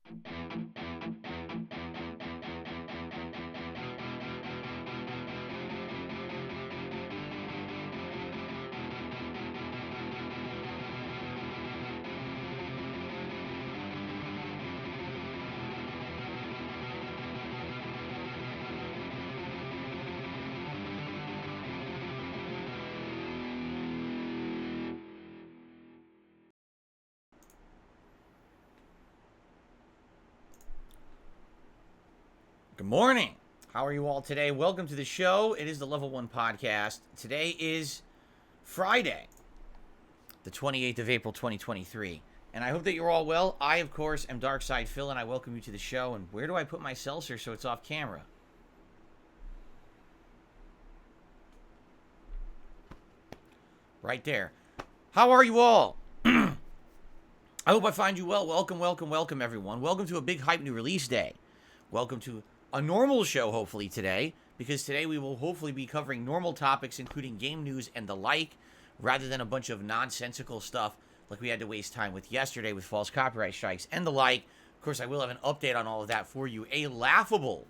Good morning. How are you all today? Welcome to the show. It is the Level 1 podcast. Today is Friday, the 28th of April, 2023. And I hope that you're all well. I, of course, am Darkside Phil, and I welcome you to the show. And where do I put my seltzer so it's off camera? Right there. How are you all? I hope I find you well. Welcome, welcome, welcome, everyone. Welcome to a big hype new release day. Welcome to a normal show, hopefully, today, because today we will hopefully be covering normal topics, including game news and the like, rather than a bunch of nonsensical stuff like we had to waste time with yesterday with false copyright strikes and the like. Of course, I will have an update on all of that for you. A laughable,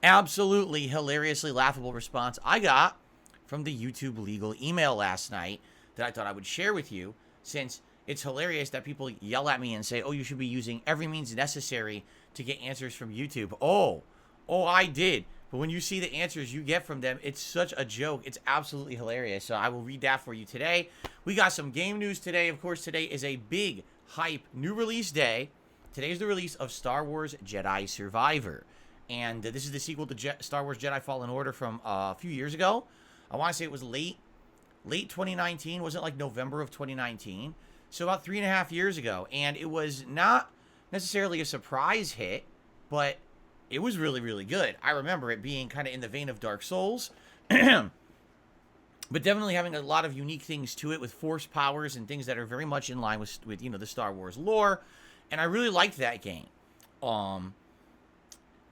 absolutely hilariously laughable response I got from the YouTube legal email last night that I thought I would share with you, since it's hilarious that people yell at me and say, oh, you should be using every means necessary to get answers from YouTube. Oh, I did. But when you see the answers you get from them, it's such a joke. It's absolutely hilarious. So I will read that for you today. We got some game news today. Of course, today is a big hype new release day. Today is the release of Star Wars Jedi Survivor. And this is the sequel to Star Wars Jedi Fallen Order from a few years ago. I want to say it was late 2019. Wasn't like November of 2019. So about 3.5 years ago. And it was not necessarily a surprise hit, but it was really, really good. I remember it being kind of in the vein of Dark Souls, but definitely having a lot of unique things to it with force powers and things that are very much in line with you know, the Star Wars lore. And I really liked that game. And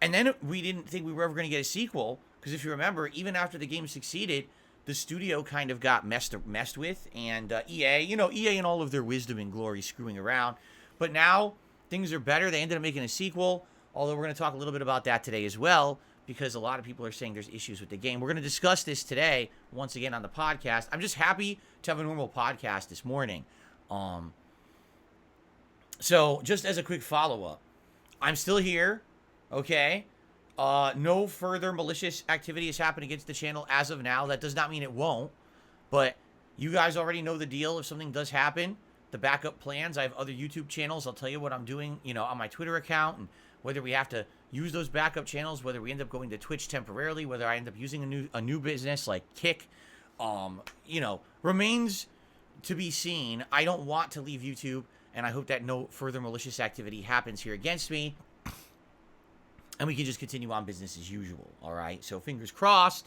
then we didn't think we were ever going to get a sequel, because if you remember, even after the game succeeded, the studio kind of got messed with, and EA and all of their wisdom and glory screwing around. But now things are better. They ended up making a sequel, although we're going to talk a little bit about that today as well, because a lot of people are saying there's issues with the game. We're going to discuss this today, once again, on the podcast. I'm just happy to have a normal podcast this morning. So just as a quick follow-up, I'm still here, okay? No further malicious activity has happened against the channel as of now. That does not mean it won't, but you guys already know the deal. If something does happen, the backup plans. I have other YouTube channels. I'll tell you what I'm doing, on my Twitter account, and whether we have to use those backup channels, whether we end up going to Twitch temporarily, whether I end up using a new business like Kick, remains to be seen. I don't want to leave YouTube, and I hope that no further malicious activity happens here against me, and we can just continue on business as usual. All right. So fingers crossed,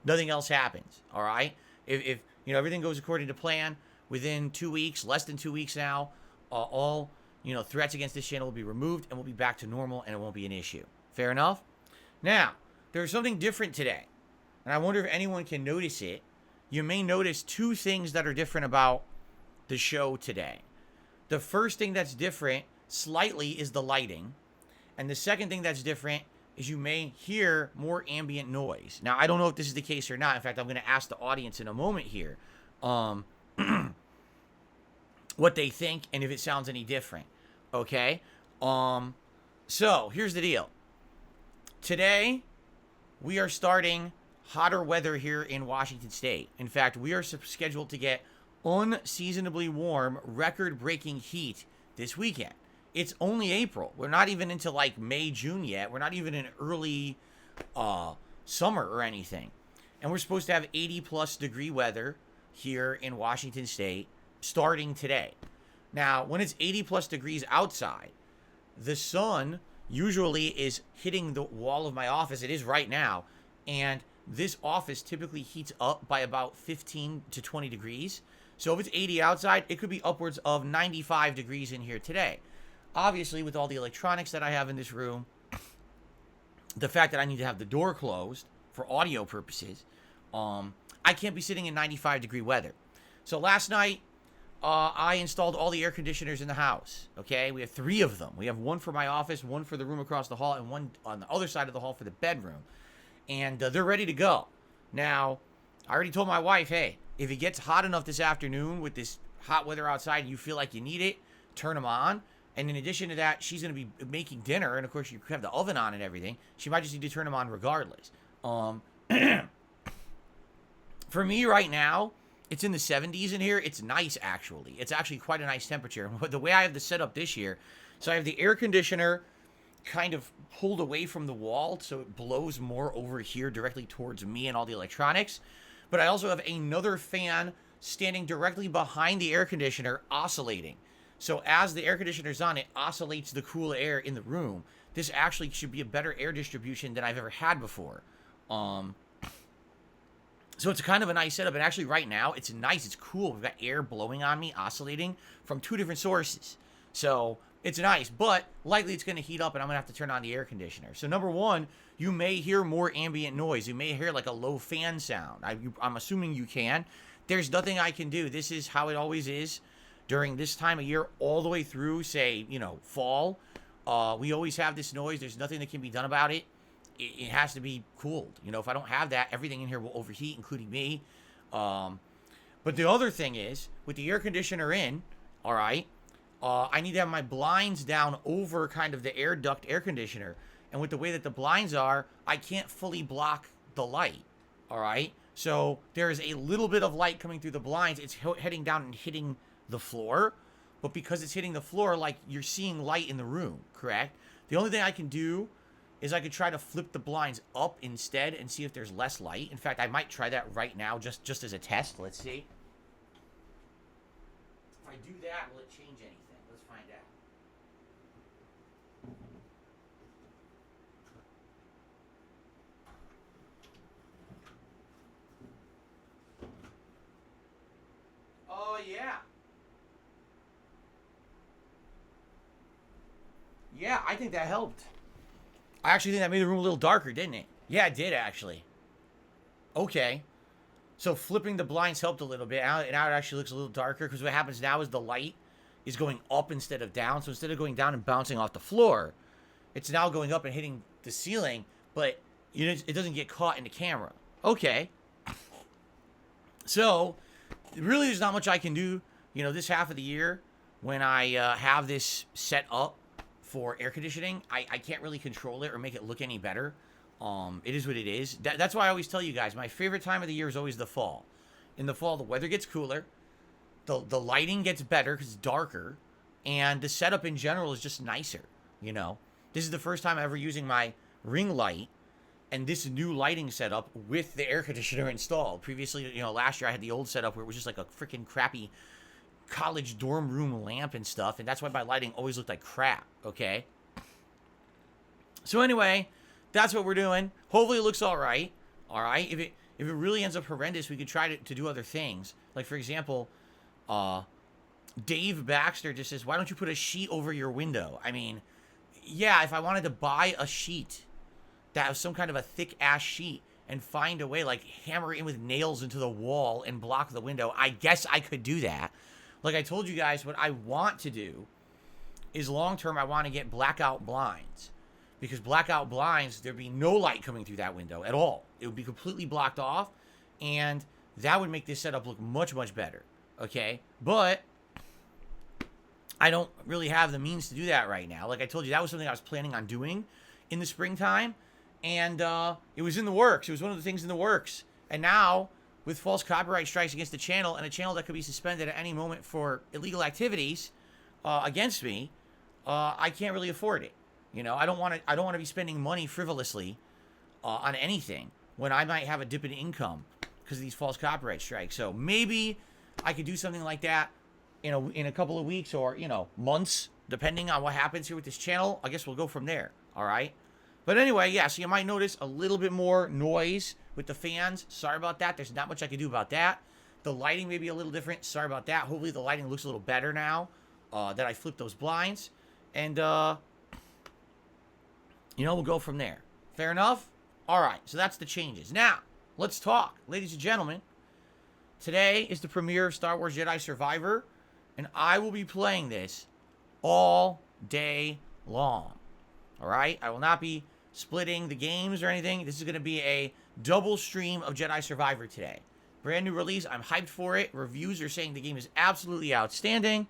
nothing else happens. All right. If everything goes according to plan, within 2 weeks, less than 2 weeks now, all threats against this channel will be removed, and we'll be back to normal, and it won't be an issue. Fair enough? Now, there's something different today, and I wonder if anyone can notice it. You may notice two things that are different about the show today. The first thing that's different slightly is the lighting, and the second thing that's different is you may hear more ambient noise. Now, I don't know if this is the case or not. In fact, I'm going to ask the audience in a moment here what they think and if it sounds any different. Okay? So, here's the deal. Today, we are starting hotter weather here in Washington State. In fact, we are scheduled to get unseasonably warm, record-breaking heat this weekend. It's only April. We're not even into like May, June yet. We're not even in early summer or anything. And we're supposed to have 80-plus degree weather here in Washington State starting today. Now, when it's 80-plus degrees outside, the sun usually is hitting the wall of my office. It is right now. And this office typically heats up by about 15 to 20 degrees. So if it's 80 outside, it could be upwards of 95 degrees in here today. Obviously, with all the electronics that I have in this room, the fact that I need to have the door closed for audio purposes, I can't be sitting in 95 degree weather. So last night, I installed all the air conditioners in the house. Okay, we have 3 of them. We have one for my office, one for the room across the hall, and one on the other side of the hall for the bedroom. And they're ready to go. Now, I already told my wife, hey, if it gets hot enough this afternoon with this hot weather outside and you feel like you need it, turn them on. And in addition to that, she's going to be making dinner. And of course, you have the oven on and everything. She might just need to turn them on regardless. For me right now, it's in the 70s in here. It's nice, actually. It's actually quite a nice temperature. The way I have the setup this year, so I have the air conditioner kind of pulled away from the wall, so it blows more over here directly towards me and all the electronics. But I also have another fan standing directly behind the air conditioner oscillating. So as the air conditioner's on, it oscillates the cool air in the room. This actually should be a better air distribution than I've ever had before. So it's kind of a nice setup, and actually right now, it's nice, it's cool. We've got air blowing on me, oscillating from 2 different sources. So it's nice, but likely it's going to heat up, and I'm going to have to turn on the air conditioner. So number one, you may hear more ambient noise. You may hear like a low fan sound. I'm assuming you can. There's nothing I can do. This is how it always is during this time of year, all the way through, say, fall. We always have this noise. There's nothing that can be done about it. It has to be cooled. If I don't have that, everything in here will overheat, including me. But the other thing is, with the air conditioner in, all right, I need to have my blinds down over kind of the air duct air conditioner. And with the way that the blinds are, I can't fully block the light, all right? So there's a little bit of light coming through the blinds. It's heading down and hitting the floor. But because it's hitting the floor, like, you're seeing light in the room, correct? The only thing I can do is I could try to flip the blinds up instead and see if there's less light. In fact, I might try that right now just as a test. Let's see. If I do that, will it change anything? Let's find out. Oh, yeah. Yeah, I think that helped. I actually think that made the room a little darker, didn't it? Yeah, it did, actually. Okay. So flipping the blinds helped a little bit. Now it actually looks a little darker, because what happens now is the light is going up instead of down. So instead of going down and bouncing off the floor, it's now going up and hitting the ceiling, but it doesn't get caught in the camera. Okay. So really there's not much I can do, this half of the year when I have this set up for air conditioning. I can't really control it or make it look any better. It is what it is. That's why I always tell you guys, my favorite time of the year is always the fall. In the fall, the weather gets cooler, the lighting gets better because it's darker, and the setup in general is just nicer. This is the first time I'm ever using my ring light and this new lighting setup with the air conditioner installed. Previously, last year I had the old setup where it was just like a freaking crappy college dorm room lamp and stuff, and that's why my lighting always looked like crap. Okay, so anyway, that's what we're doing. Hopefully it looks all right. If it really ends up horrendous, we could try to do other things. Like, for example, Dave Baxter just says, why don't you put a sheet over your window? I mean, yeah, if I wanted to buy a sheet that was some kind of a thick ass sheet and find a way, like hammer it in with nails into the wall and block the window, I guess I could do that. Like I told you guys, what I want to do is long-term, I want to get blackout blinds. Because blackout blinds, there'd be no light coming through that window at all. It would be completely blocked off, and that would make this setup look much, much better. Okay? But I don't really have the means to do that right now. Like I told you, that was something I was planning on doing in the springtime, and it was in the works. It was one of the things in the works. And now, with false copyright strikes against the channel, and a channel that could be suspended at any moment for illegal activities against me, I can't really afford it. I don't want to be spending money frivolously on anything when I might have a dip in income because of these false copyright strikes. So maybe I could do something like that in a couple of weeks or months, depending on what happens here with this channel. I guess we'll go from there. All right. But anyway, yeah. So you might notice a little bit more noise with the fans. Sorry about that. There's not much I can do about that. The lighting may be a little different. Sorry about that. Hopefully the lighting looks a little better now that I flipped those blinds. And we'll go from there. Fair enough? All right, so that's the changes. Now, let's talk. Ladies and gentlemen, today is the premiere of Star Wars Jedi Survivor. and I will be playing this all day long. All right? I will not be splitting the games or anything. This is going to be a double stream of Jedi Survivor today. Brand new release. I'm hyped for it. Reviews are saying the game is absolutely outstanding.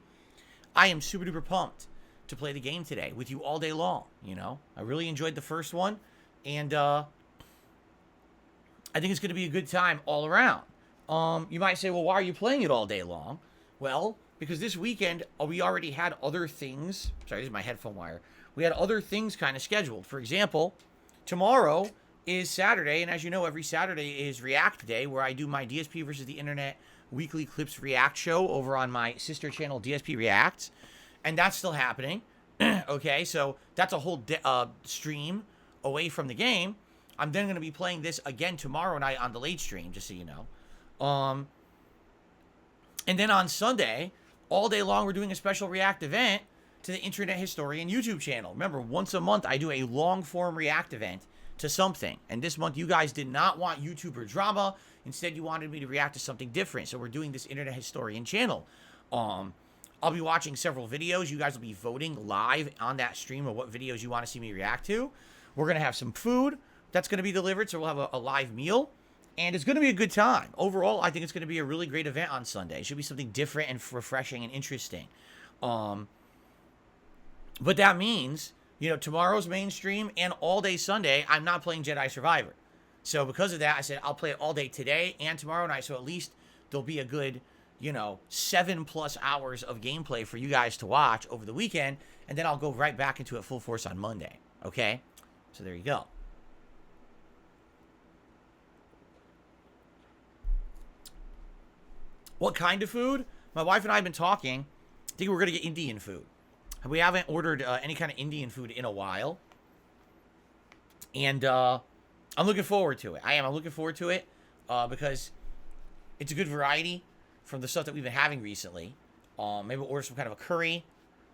I am super duper pumped to play the game today with you all day long. You know, I really enjoyed the first one, and I think it's going to be a good time all around. You might say, well, why are you playing it all day long? Well, because this weekend we already had other things. Sorry, this is my headphone wire. We had other things kind of scheduled. For example, tomorrow is Saturday, and as you know, every Saturday is React Day, where I do my DSP versus the Internet weekly clips react show over on my sister channel, DSP Reacts, and that's still happening. Okay, so that's a whole stream away from the game. I'm then going to be playing this again tomorrow night on the late stream, just so you know. And then on Sunday, all day long, we're doing a special React event to the Internet Historian YouTube channel. Remember, once a month, I do a long-form React event to something. And this month, you guys did not want YouTuber drama. Instead, you wanted me to react to something different. So we're doing this Internet Historian channel. I'll be watching several videos. You guys will be voting live on that stream of what videos you want to see me react to. We're going to have some food that's going to be delivered. So we'll have a live meal. And it's going to be a good time. Overall, I think it's going to be a really great event on Sunday. It should be something different and refreshing and interesting. But that means, you know, tomorrow's mainstream and all day Sunday, I'm not playing Jedi Survivor. So because of that, I said I'll play it all day today and tomorrow night. So at least there'll be a good, 7+ hours of gameplay for you guys to watch over the weekend. And then I'll go right back into it full force on Monday. Okay? So there you go. What kind of food? My wife and I have been talking. I think we're going to get Indian food. We haven't ordered any kind of Indian food in a while. And I'm looking forward to it. I'm looking forward to it because it's a good variety from the stuff that we've been having recently. Maybe we'll order some kind of a curry.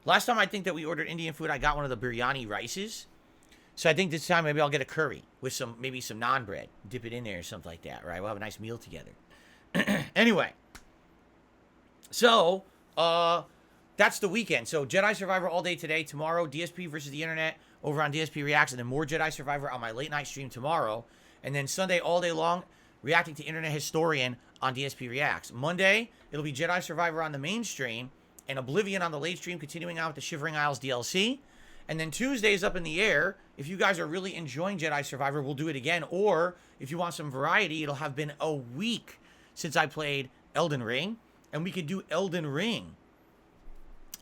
Last time I think that we ordered Indian food, I got one of the biryani rices. So I think this time maybe I'll get a curry with maybe some naan bread. Dip it in there or something like that, right? We'll have a nice meal together. Anyway. So, that's the weekend. So, Jedi Survivor all day today. Tomorrow, DSP versus the Internet over on DSP Reacts. And then more Jedi Survivor on my late night stream tomorrow. And then Sunday all day long, reacting to Internet Historian on DSP Reacts. Monday, it'll be Jedi Survivor on the main stream. And Oblivion on the late stream, continuing on with the Shivering Isles DLC. And then Tuesday's up in the air. If you guys are really enjoying Jedi Survivor, we'll do it again. Or, if you want some variety, it'll have been a week since I played Elden Ring. And we could do Elden Ring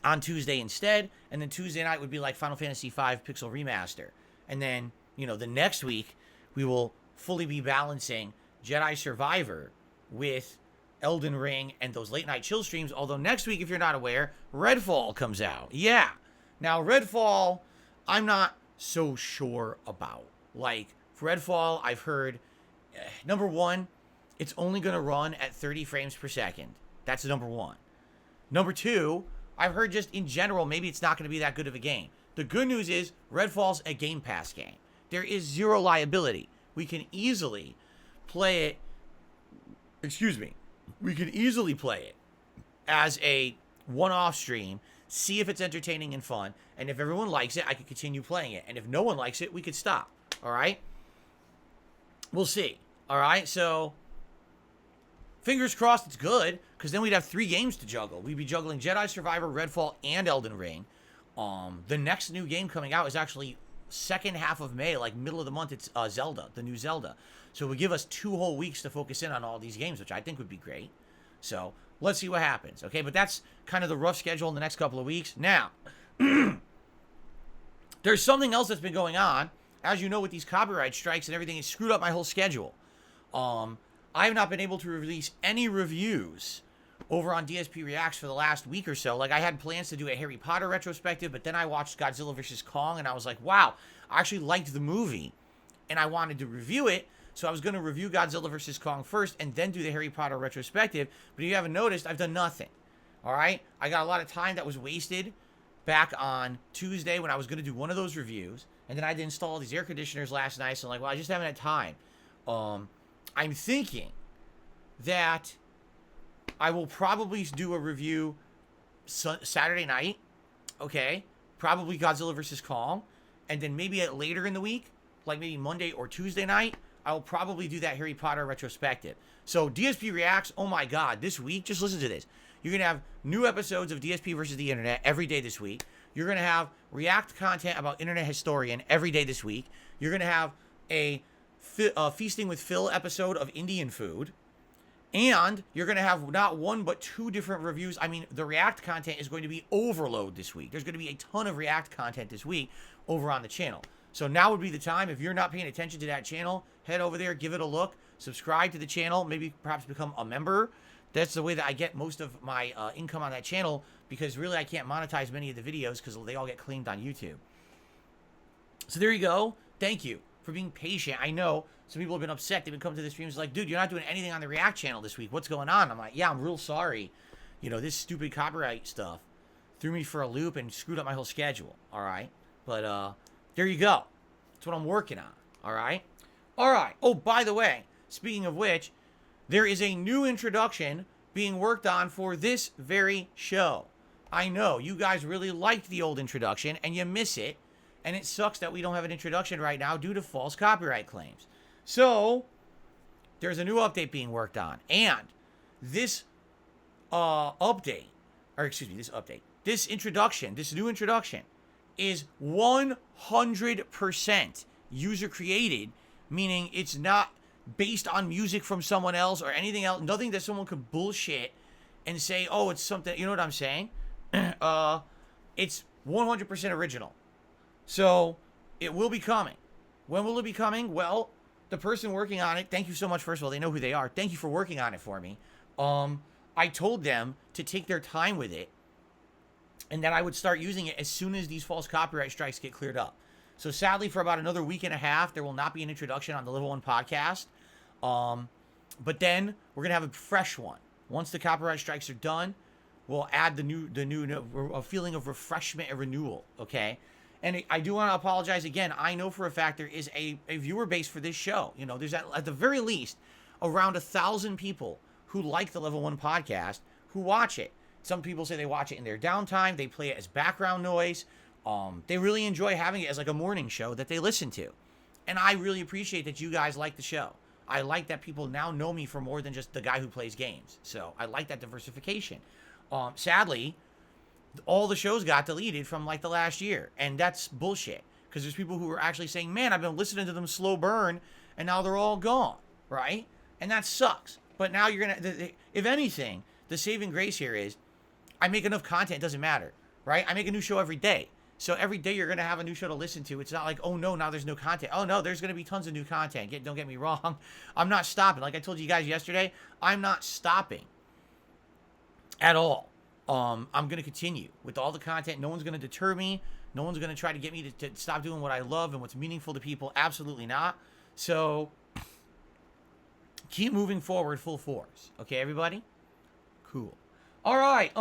on Tuesday instead. And then Tuesday night would be like Final Fantasy V Pixel Remaster. And then, the next week, we will fully be balancing Jedi Survivor with Elden Ring and those late night chill streams. Although next week, if you're not aware, Redfall comes out. Yeah. Now, Redfall, I'm not so sure about. Like, for Redfall, I've heard, number one, it's only going to run at 30 frames per second. That's number one. Number two, I've heard just in general, maybe it's not going to be that good of a game. The good news is Redfall's a Game Pass game. There is zero liability. We can easily play it. We can easily play it as a one-off stream, see if it's entertaining and fun, and if everyone likes it, I could continue playing it. And if no one likes it, we could stop. All right? We'll see. All right? So, fingers crossed it's good, because then we'd have 3 games to juggle. We'd be juggling Jedi Survivor, Redfall, and Elden Ring. The next new game coming out is actually second half of May, like middle of the month. It's Zelda, the new Zelda. So it would give us 2 whole weeks to focus in on all these games, which I think would be great. So let's see what happens, okay? But that's kind of the rough schedule in the next couple of weeks. Now, there's something else that's been going on. As you know, with these copyright strikes and everything, it's screwed up my whole schedule. I have not been able to release any reviews over on DSP Reacts for the last week or so. Like, I had plans to do a Harry Potter retrospective, but then I watched Godzilla vs. Kong, and I was like, wow, I actually liked the movie, and I wanted to review it. So I was going to review Godzilla vs. Kong first, and then do the Harry Potter retrospective. But if you haven't noticed, I've done nothing. All right? I got a lot of time that was wasted back on Tuesday when I was going to do one of those reviews. And then I had to install these air conditioners last night, so I'm like, well, I just haven't had time. I'm thinking that I will probably do a review Saturday night, okay, probably Godzilla vs. Kong, and then maybe later in the week, like maybe Monday or Tuesday night, I will probably do that Harry Potter retrospective. So DSP Reacts, oh my God, this week, just listen to this. You're going to have new episodes of DSP versus the Internet every day this week. You're going to have React content about Internet Historian every day this week. You're going to have a Feasting with Phil episode of Indian food. And you're going to have not one, but 2 different reviews. I mean, the React content is going to be overload this week. There's going to be a ton of React content this week over on the channel. So now would be the time. If you're not paying attention to that channel, head over there, give it a look, subscribe to the channel, maybe perhaps become a member. That's the way that I get most of my income on that channel, because really I can't monetize many of the videos because they all get claimed on YouTube. So there you go. Thank you for being patient. I know some people have been upset. They've been coming to the streams like, dude, you're not doing anything on the React channel this week. What's going on? I'm like, yeah, I'm real sorry. You know, this stupid copyright stuff threw me for a loop and screwed up my whole schedule. All right. But there you go. That's what I'm working on. All right. All right. Oh, by the way, speaking of which, there is a new introduction being worked on for this very show. I know you guys really liked the old introduction and you miss it. And it sucks that we don't have an introduction right now due to false copyright claims. So, there's a new update being worked on. And this this introduction, this new introduction, is 100% user created, meaning it's not based on music from someone else or anything else, nothing that someone could bullshit and say, oh, it's something, you know what I'm saying? It's 100% original. So, it will be coming. When will it be coming? Well, the person working on it, thank you so much, first of all, they know who they are. Thank you for working on it for me. I told them to take their time with it, and that I would start using it as soon as these false copyright strikes get cleared up. So sadly, for about another week and a half, there will not be an introduction on the Level 1 podcast. But then we're going to have a fresh one. Once the copyright strikes are done, we'll add the new a feeling of refreshment and renewal, okay? And I do want to apologize again. I know for a fact there is a viewer base for this show. You know, there's at the very least around 1,000 people who like the Level 1 podcast who watch it. Some people say they watch it in their downtime. They play it as background noise. They really enjoy having it as like a morning show that they listen to. And I really appreciate that you guys like the show. I like that people now know me for more than just the guy who plays games. So I like that diversification. Sadly, all the shows got deleted from like the last year. And that's bullshit. Because there's people who are actually saying, man, I've been listening to them slow burn. And now they're all gone. Right? And that sucks. But now you're going to, if anything, the saving grace here is I make enough content. It doesn't matter. Right? I make a new show every day. So every day you're going to have a new show to listen to. It's not like, oh no, now there's no content. Oh no, there's going to be tons of new content. Don't get me wrong. I'm not stopping. Like I told you guys yesterday, I'm not stopping at all. I'm going to continue with all the content. No one's going to deter me. No one's going to try to get me to stop doing what I love and what's meaningful to people. Absolutely not. So keep moving forward full force. Okay, everybody? Cool. All right.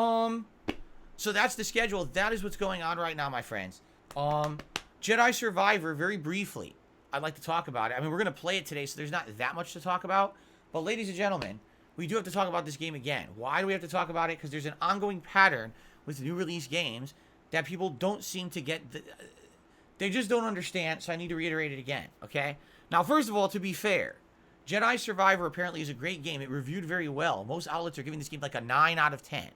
So that's the schedule. That is what's going on right now, my friends. Jedi Survivor, very briefly, I'd like to talk about it. I mean, we're going to play it today, so there's not that much to talk about. But ladies and gentlemen, we do have to talk about this game again. Why do we have to talk about it? Because there's an ongoing pattern with new release games that people don't seem to get. They just don't understand, so I need to reiterate it again, okay? Now, first of all, to be fair, Jedi Survivor apparently is a great game. It reviewed very well. Most outlets are giving this game like a 9 out of 10.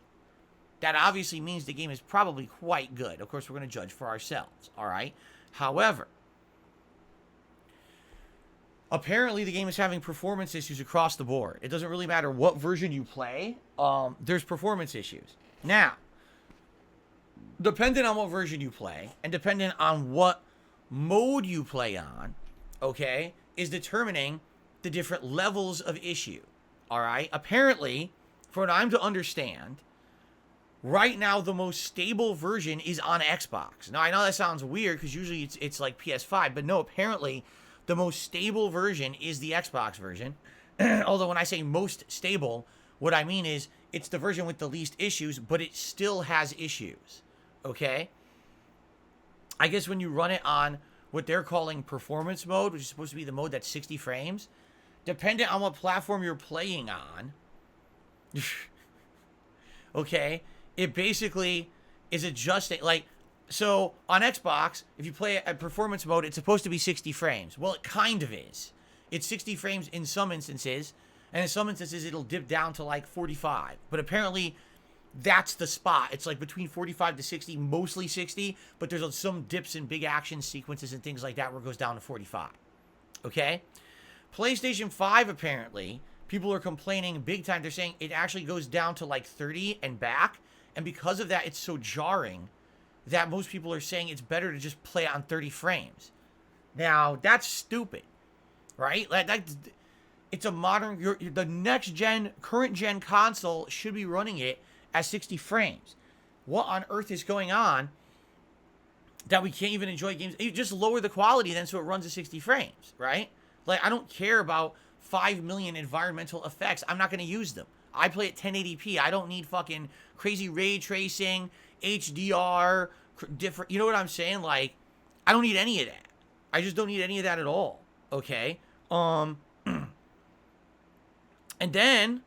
That obviously means the game is probably quite good. Of course, we're going to judge for ourselves, all right? However, apparently the game is having performance issues across the board. It doesn't really matter what version you play. There's performance issues. Now, depending on what version you play and depending on what mode you play on, okay, is determining the different levels of issue, all right? Apparently, for what I'm to understand, right now, the most stable version is on Xbox. Now, I know that sounds weird because usually it's like PS5, but no, apparently the most stable version is the Xbox version. Although when I say most stable, what I mean is it's the version with the least issues, but it still has issues, okay? I guess when you run it on what they're calling performance mode, which is supposed to be the mode that's 60 frames, depending on what platform you're playing on, okay, it basically is adjusting, like, so on Xbox, if you play at performance mode, it's supposed to be 60 frames. Well, it kind of is. It's 60 frames in some instances, and in some instances it'll dip down to like 45. But apparently that's the spot. It's like between 45 to 60, mostly 60, but there's some dips in big action sequences and things like that where it goes down to 45. Okay? PlayStation 5, apparently, people are complaining big time. They're saying it actually goes down to like 30 and back, and because of that, it's so jarring that most people are saying it's better to just play on 30 frames. Now, that's stupid, right? It's a modern, the next gen, current gen console should be running it at 60 frames. What on earth is going on that we can't even enjoy games? You just lower the quality then so it runs at 60 frames, right? Like, I don't care about 5 million environmental effects. I'm not going to use them. I play at 1080p. I don't need fucking crazy ray tracing, HDR, different, you know what I'm saying? Like, I don't need any of that. I just don't need any of that at all. Okay? And then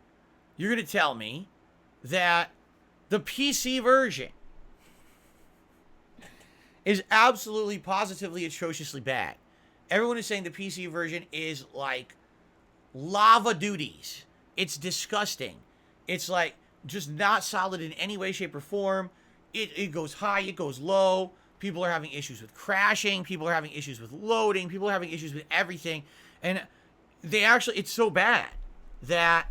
you're going to tell me that the PC version is absolutely, positively, atrociously bad. Everyone is saying the PC version is like lava duties. It's disgusting. It's like just not solid in any way, shape, or form. It goes high, it goes low. People are having issues with crashing. People are having issues with loading. People are having issues with everything. And it's so bad that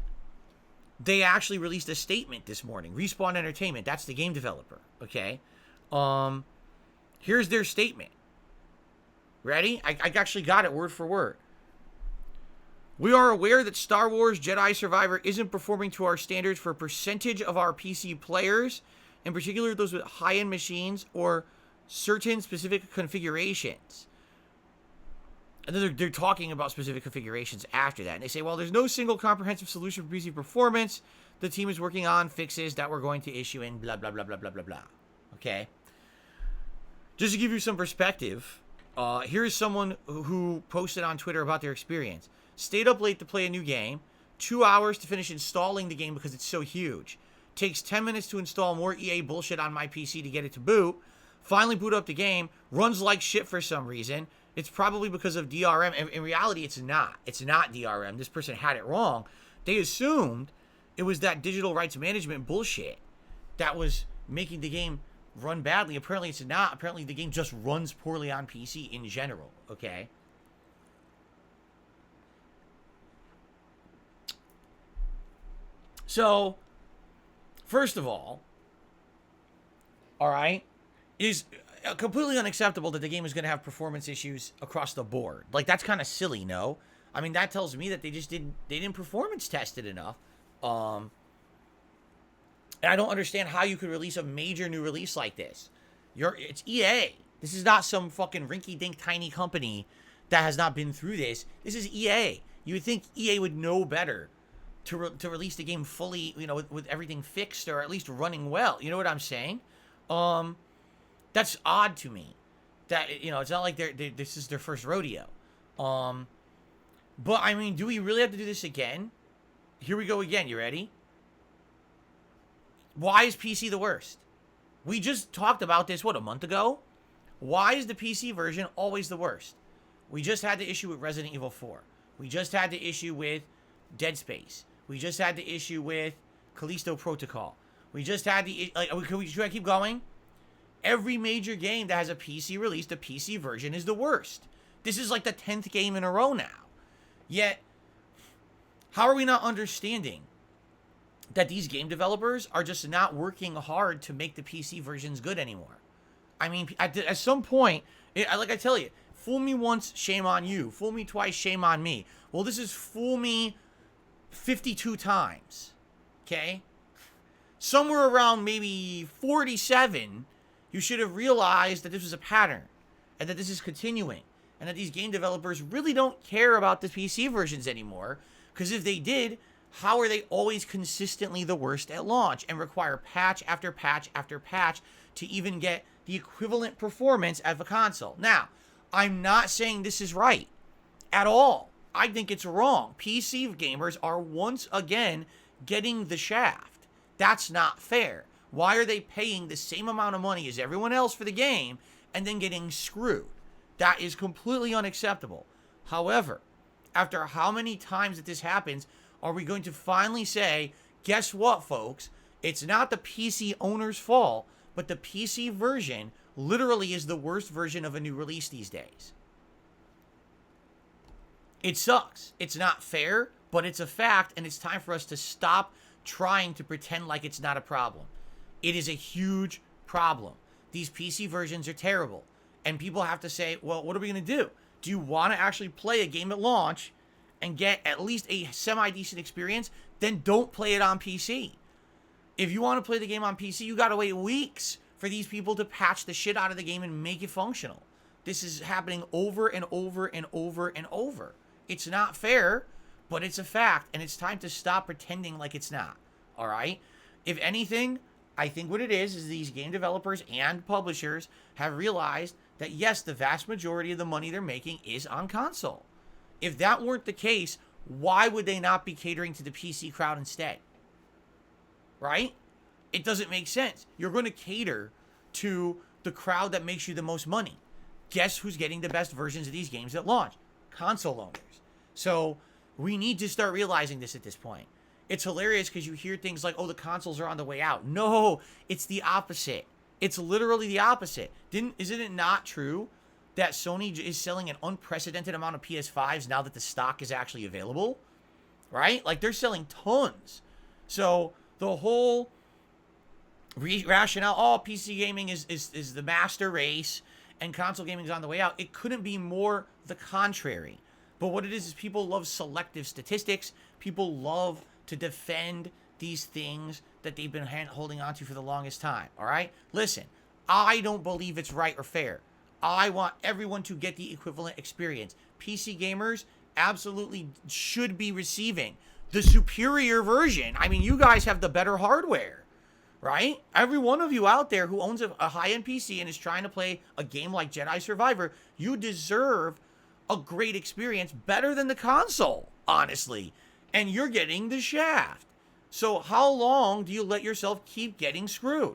they actually released a statement this morning. Respawn Entertainment, that's the game developer, okay? Here's their statement. Ready? I actually got it word for word. We are aware that Star Wars Jedi Survivor isn't performing to our standards for a percentage of our PC players, in particular those with high-end machines or certain specific configurations. And then they're talking about specific configurations after that. And they say, well, there's no single comprehensive solution for PC performance. The team is working on fixes that we're going to issue in blah, blah, blah, blah, blah, blah, blah. Okay? Just to give you some perspective, here's someone who posted on Twitter about their experience. Stayed up late to play a new game. 2 hours to finish installing the game because it's so huge. Takes 10 minutes to install more EA bullshit on my PC to get it to boot. Finally boot up the game. Runs like shit for some reason. It's probably because of DRM. In reality, it's not. It's not DRM. This person had it wrong. They assumed it was that digital rights management bullshit that was making the game run badly. Apparently, it's not. Apparently, the game just runs poorly on PC in general. Okay? So, first of all right, it is completely unacceptable that the game is going to have performance issues across the board. Like, that's kind of silly, no? I mean, that tells me that they didn't performance test it enough. And I don't understand how you could release a major new release like this. It's EA. This is not some fucking rinky-dink tiny company that has not been through this. This is EA. You would think EA would know better to release the game fully, you know, with everything fixed or at least running well. You know what I'm saying? That's odd to me. That, you know, it's not like this is their first rodeo. But I mean, do we really have to do this again? Here we go again. You ready? Why is PC the worst? We just talked about this, a month ago? Why is the PC version always the worst? We just had the issue with Resident Evil 4. We just had the issue with Dead Space. We just had the issue with Callisto Protocol. We just had should I keep going? Every major game that has a PC release, the PC version is the worst. This is like the 10th game in a row now. Yet, how are we not understanding that these game developers are just not working hard to make the PC versions good anymore? I mean, at some point, like I tell you, fool me once, shame on you. Fool me twice, shame on me. Well, this is fool me 52 times. Okay? Somewhere around maybe 47, you should have realized that this was a pattern and that this is continuing and that these game developers really don't care about the PC versions anymore, because if they did, how are they always consistently the worst at launch and require patch after patch after patch to even get the equivalent performance of a console? Now, I'm not saying this is right at all. I think it's wrong. PC gamers are once again getting the shaft. That's not fair. Why are they paying the same amount of money as everyone else for the game and then getting screwed? That is completely unacceptable. However, after how many times that this happens, are we going to finally say, guess what, folks? It's not the PC owner's fault, but the PC version literally is the worst version of a new release these days. It sucks. It's not fair, but it's a fact, and it's time for us to stop trying to pretend like it's not a problem. It is a huge problem. These PC versions are terrible, and people have to say, well, what are we going to do? Do you want to actually play a game at launch and get at least a semi-decent experience? Then don't play it on PC. If you want to play the game on PC, you got to wait weeks for these people to patch the shit out of the game and make it functional. This is happening over and over and over and over. It's not fair, but it's a fact, and it's time to stop pretending like it's not. All right? If anything, I think what it is these game developers and publishers have realized that, yes, the vast majority of the money they're making is on console. If that weren't the case, why would they not be catering to the PC crowd instead? Right? It doesn't make sense. You're going to cater to the crowd that makes you the most money. Guess who's getting the best versions of these games at launch? Console owners. So we need to start realizing this at this point. It's hilarious because you hear things like, oh, the consoles are on the way out. No, it's the opposite. It's literally the opposite. Isn't it not true that Sony is selling an unprecedented amount of PS5s now that the stock is actually available? Right? Like, they're selling tons. So the whole rationale, oh, PC gaming is the master race and console gaming is on the way out, it couldn't be more the contrary. But what it is people love selective statistics. People love to defend these things that they've been holding on to for the longest time. All right? Listen, I don't believe it's right or fair. I want everyone to get the equivalent experience. PC gamers absolutely should be receiving the superior version. I mean, you guys have the better hardware, right? Every one of you out there who owns a high-end PC and is trying to play a game like Jedi Survivor, you deserve a great experience, better than the console, honestly. And you're getting the shaft. So how long do you let yourself keep getting screwed?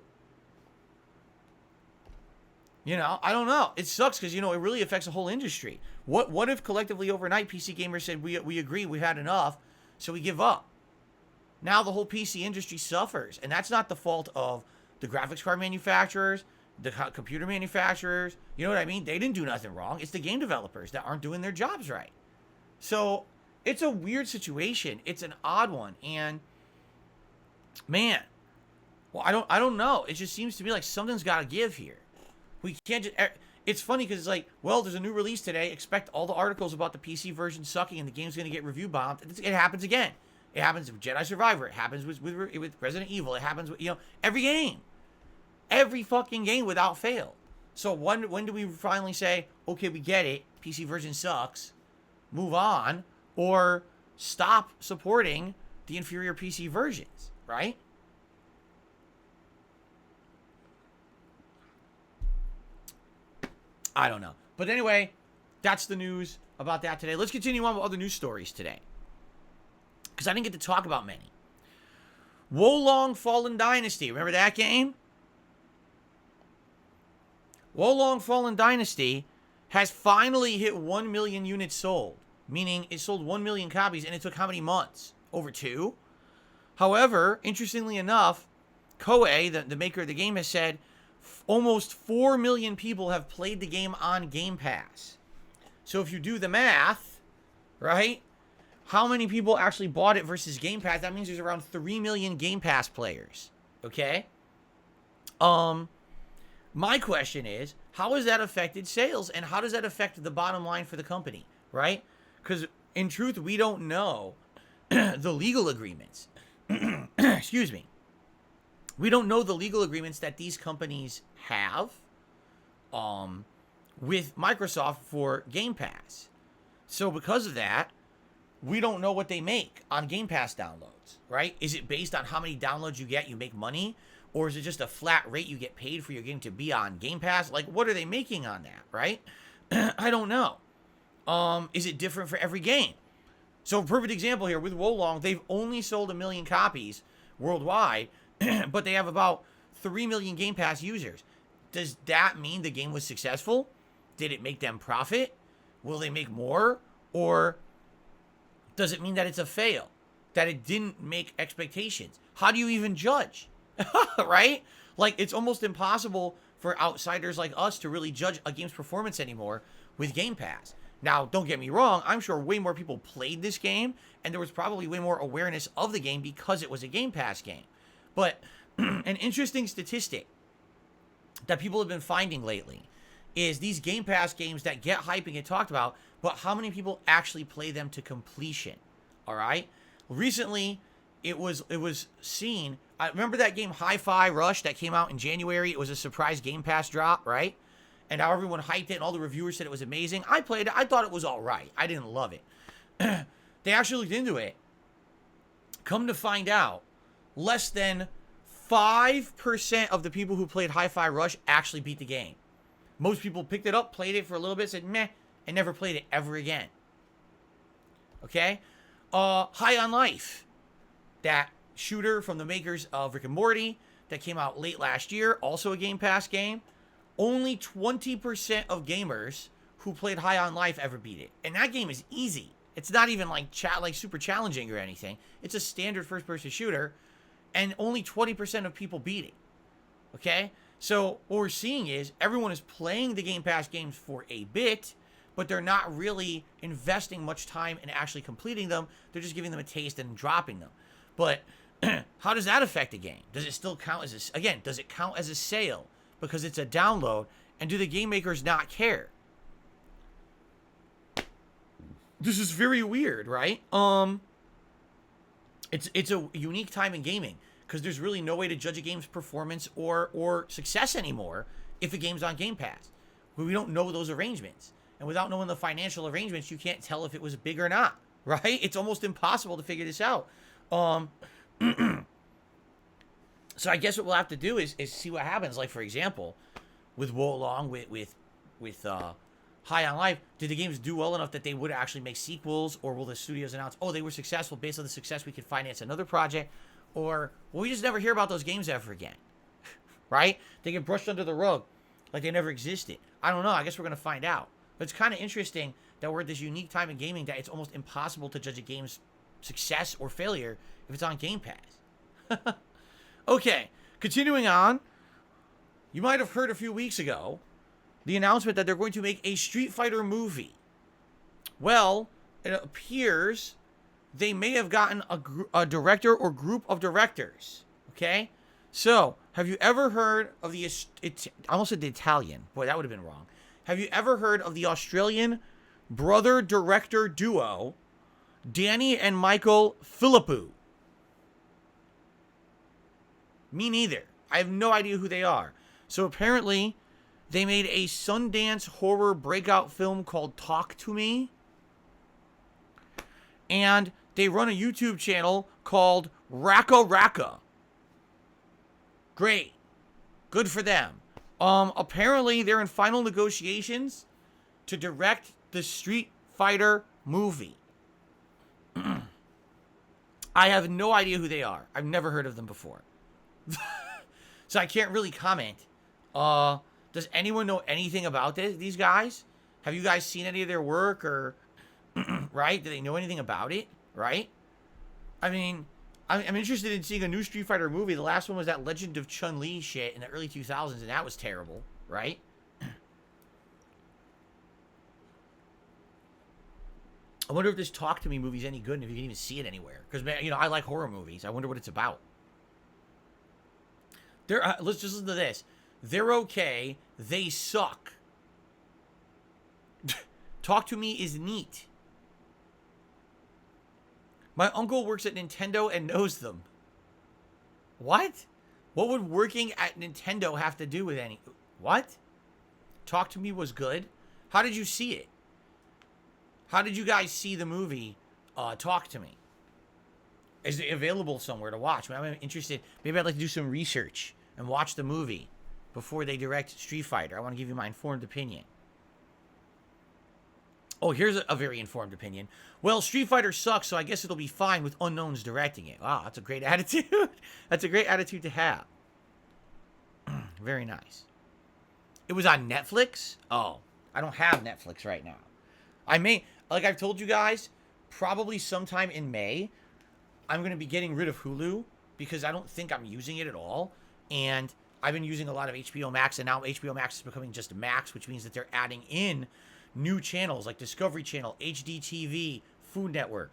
You know, I don't know. It sucks because, you know, it really affects the whole industry. What if collectively overnight PC gamers said, we agree, we've had enough, so we give up? Now the whole PC industry suffers. And that's not the fault of the graphics card manufacturers, the computer manufacturers. You know what I mean? They didn't do nothing wrong. It's the game developers that aren't doing their jobs right. So it's a weird situation. It's an odd one. And man, well, I don't know. It just seems to me like something's got to give here. We can't just... It's funny because it's like, well, there's a new release today. Expect all the articles about the PC version sucking and the game's going to get review bombed. It happens again. It happens with Jedi Survivor. It happens with Resident Evil. It happens with, you know, every game. Every fucking game without fail. So when do we finally say, okay, we get it, PC version sucks, move on, or stop supporting the inferior PC versions, right? I don't know. But anyway, that's the news about that today. Let's continue on with other news stories today, because I didn't get to talk about many. Wolong Fallen Dynasty. Remember that game? Wolong Fallen Dynasty has finally hit 1 million units sold, meaning it sold 1 million copies, and it took how many months? Over 2? However, interestingly enough, Koei, the maker of the game, has said almost 4 million people have played the game on Game Pass. So if you do the math, right, how many people actually bought it versus Game Pass? That means there's around 3 million Game Pass players, okay? My question is, how has that affected sales, and how does that affect the bottom line for the company, right? Because in truth, we don't know the legal agreements. Excuse me. We don't know the legal agreements that these companies have with Microsoft for Game Pass. So because of that, we don't know what they make on Game Pass downloads, right? Is it based on how many downloads you get, you make money? Or is it just a flat rate you get paid for your game to be on Game Pass? Like, what are they making on that, right? I don't know. Is it different for every game? So, perfect example here with Wolong, they've only sold 1 million copies worldwide, but they have about 3 million Game Pass users. Does that mean the game was successful? Did it make them profit? Will they make more? Or does it mean that it's a fail? That it didn't make expectations? How do you even judge? Right? Like, it's almost impossible for outsiders like us to really judge a game's performance anymore with Game Pass. Now, don't get me wrong, I'm sure way more people played this game, and there was probably way more awareness of the game because it was a Game Pass game. But an interesting statistic that people have been finding lately is these Game Pass games that get hype and get talked about, but how many people actually play them to completion? All right? Recently, it was seen. I remember that game Hi-Fi Rush that came out in January. It was a surprise Game Pass drop, right? And how everyone hyped it and all the reviewers said it was amazing. I played it. I thought it was all right. I didn't love it. They actually looked into it. Come to find out, less than 5% of the people who played Hi-Fi Rush actually beat the game. Most people picked it up, played it for a little bit, said meh, and never played it ever again. Okay? High on Life. That shooter from the makers of Rick and Morty that came out late last year, also a Game Pass game. Only 20% of gamers who played High on Life ever beat it. And that game is easy. It's not even like super challenging or anything. It's a standard first-person shooter, and only 20% of people beat it. Okay? So what we're seeing is everyone is playing the Game Pass games for a bit, but they're not really investing much time in actually completing them. They're just giving them a taste and dropping them. But how does that affect a game? Does it still count as does it count as a sale because it's a download? And do the game makers not care? This is very weird, right? It's a unique time in gaming because there's really no way to judge a game's performance or success anymore if a game's on Game Pass. We don't know those arrangements. And without knowing the financial arrangements, you can't tell if it was big or not, right? It's almost impossible to figure this out. So I guess what we'll have to do is see what happens. Like, for example, with Wolong, with High on Life, did the games do well enough that they would actually make sequels, or will the studios announce, oh, they were successful, based on the success we could finance another project, or will we just never hear about those games ever again? Right? They get brushed under the rug like they never existed. I don't know. I guess we're going to find out. But it's kind of interesting that we're at this unique time in gaming that it's almost impossible to judge a game's success or failure if it's on Game Pass. Okay, continuing on. You might have heard a few weeks ago the announcement that they're going to make a Street Fighter movie. Well, it appears they may have gotten a director or group of directors. Okay? So, have you ever heard of I almost said the Italian. Boy, that would have been wrong. Have you ever heard of the Australian brother-director duo, Danny and Michael Philippou? Me neither. I have no idea who they are. So apparently, they made a Sundance horror breakout film called Talk to Me. And they run a YouTube channel called Raka Raka. Great. Good for them. Apparently, they're in final negotiations to direct the Street Fighter movie. I have no idea who they are. I've never heard of them before. So I can't really comment. Does anyone know anything about these guys? Have you guys seen any of their work or, right? Do they know anything about it, right? I mean, I'm interested in seeing a new Street Fighter movie. The last one was that Legend of Chun-Li shit in the early 2000s, and that was terrible, right? I wonder if this Talk to Me movie is any good and if you can even see it anywhere. Because, you know, I like horror movies. I wonder what it's about. Let's just listen to this. They're okay. They suck. Talk to Me is neat. My uncle works at Nintendo and knows them. What? What would working at Nintendo have to do with any... What? Talk to Me was good? How did you see it? How did you guys see the movie Talk to Me? Is it available somewhere to watch? I'm interested. Maybe I'd like to do some research and watch the movie before they direct Street Fighter. I want to give you my informed opinion. Oh, here's a very informed opinion. Well, Street Fighter sucks, so I guess it'll be fine with unknowns directing it. Wow, that's a great attitude. That's a great attitude to have. Very nice. It was on Netflix? Oh, I don't have Netflix right now. I may, like I've told you guys, probably sometime in May, I'm going to be getting rid of Hulu because I don't think I'm using it at all. And I've been using a lot of HBO Max, and now HBO Max is becoming just Max, which means that they're adding in new channels like Discovery Channel, HDTV, Food Network.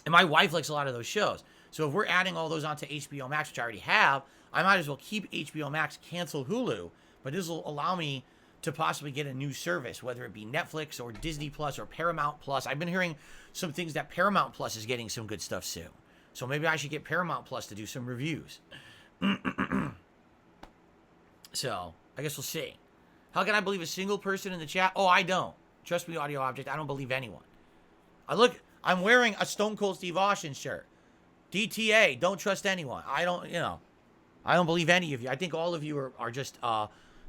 And my wife likes a lot of those shows. So if we're adding all those onto HBO Max, which I already have, I might as well keep HBO Max, cancel Hulu. But this will allow me to possibly get a new service, whether it be Netflix or Disney Plus or Paramount Plus. I've been hearing some things that Paramount Plus is getting some good stuff soon. So maybe I should get Paramount Plus to do some reviews. So, I guess we'll see. How can I believe a single person in the chat? Oh, I don't. Trust me, Audio Object, I don't believe anyone. I'm wearing a Stone Cold Steve Austin shirt. DTA, don't trust anyone. I don't believe any of you. I think all of you are just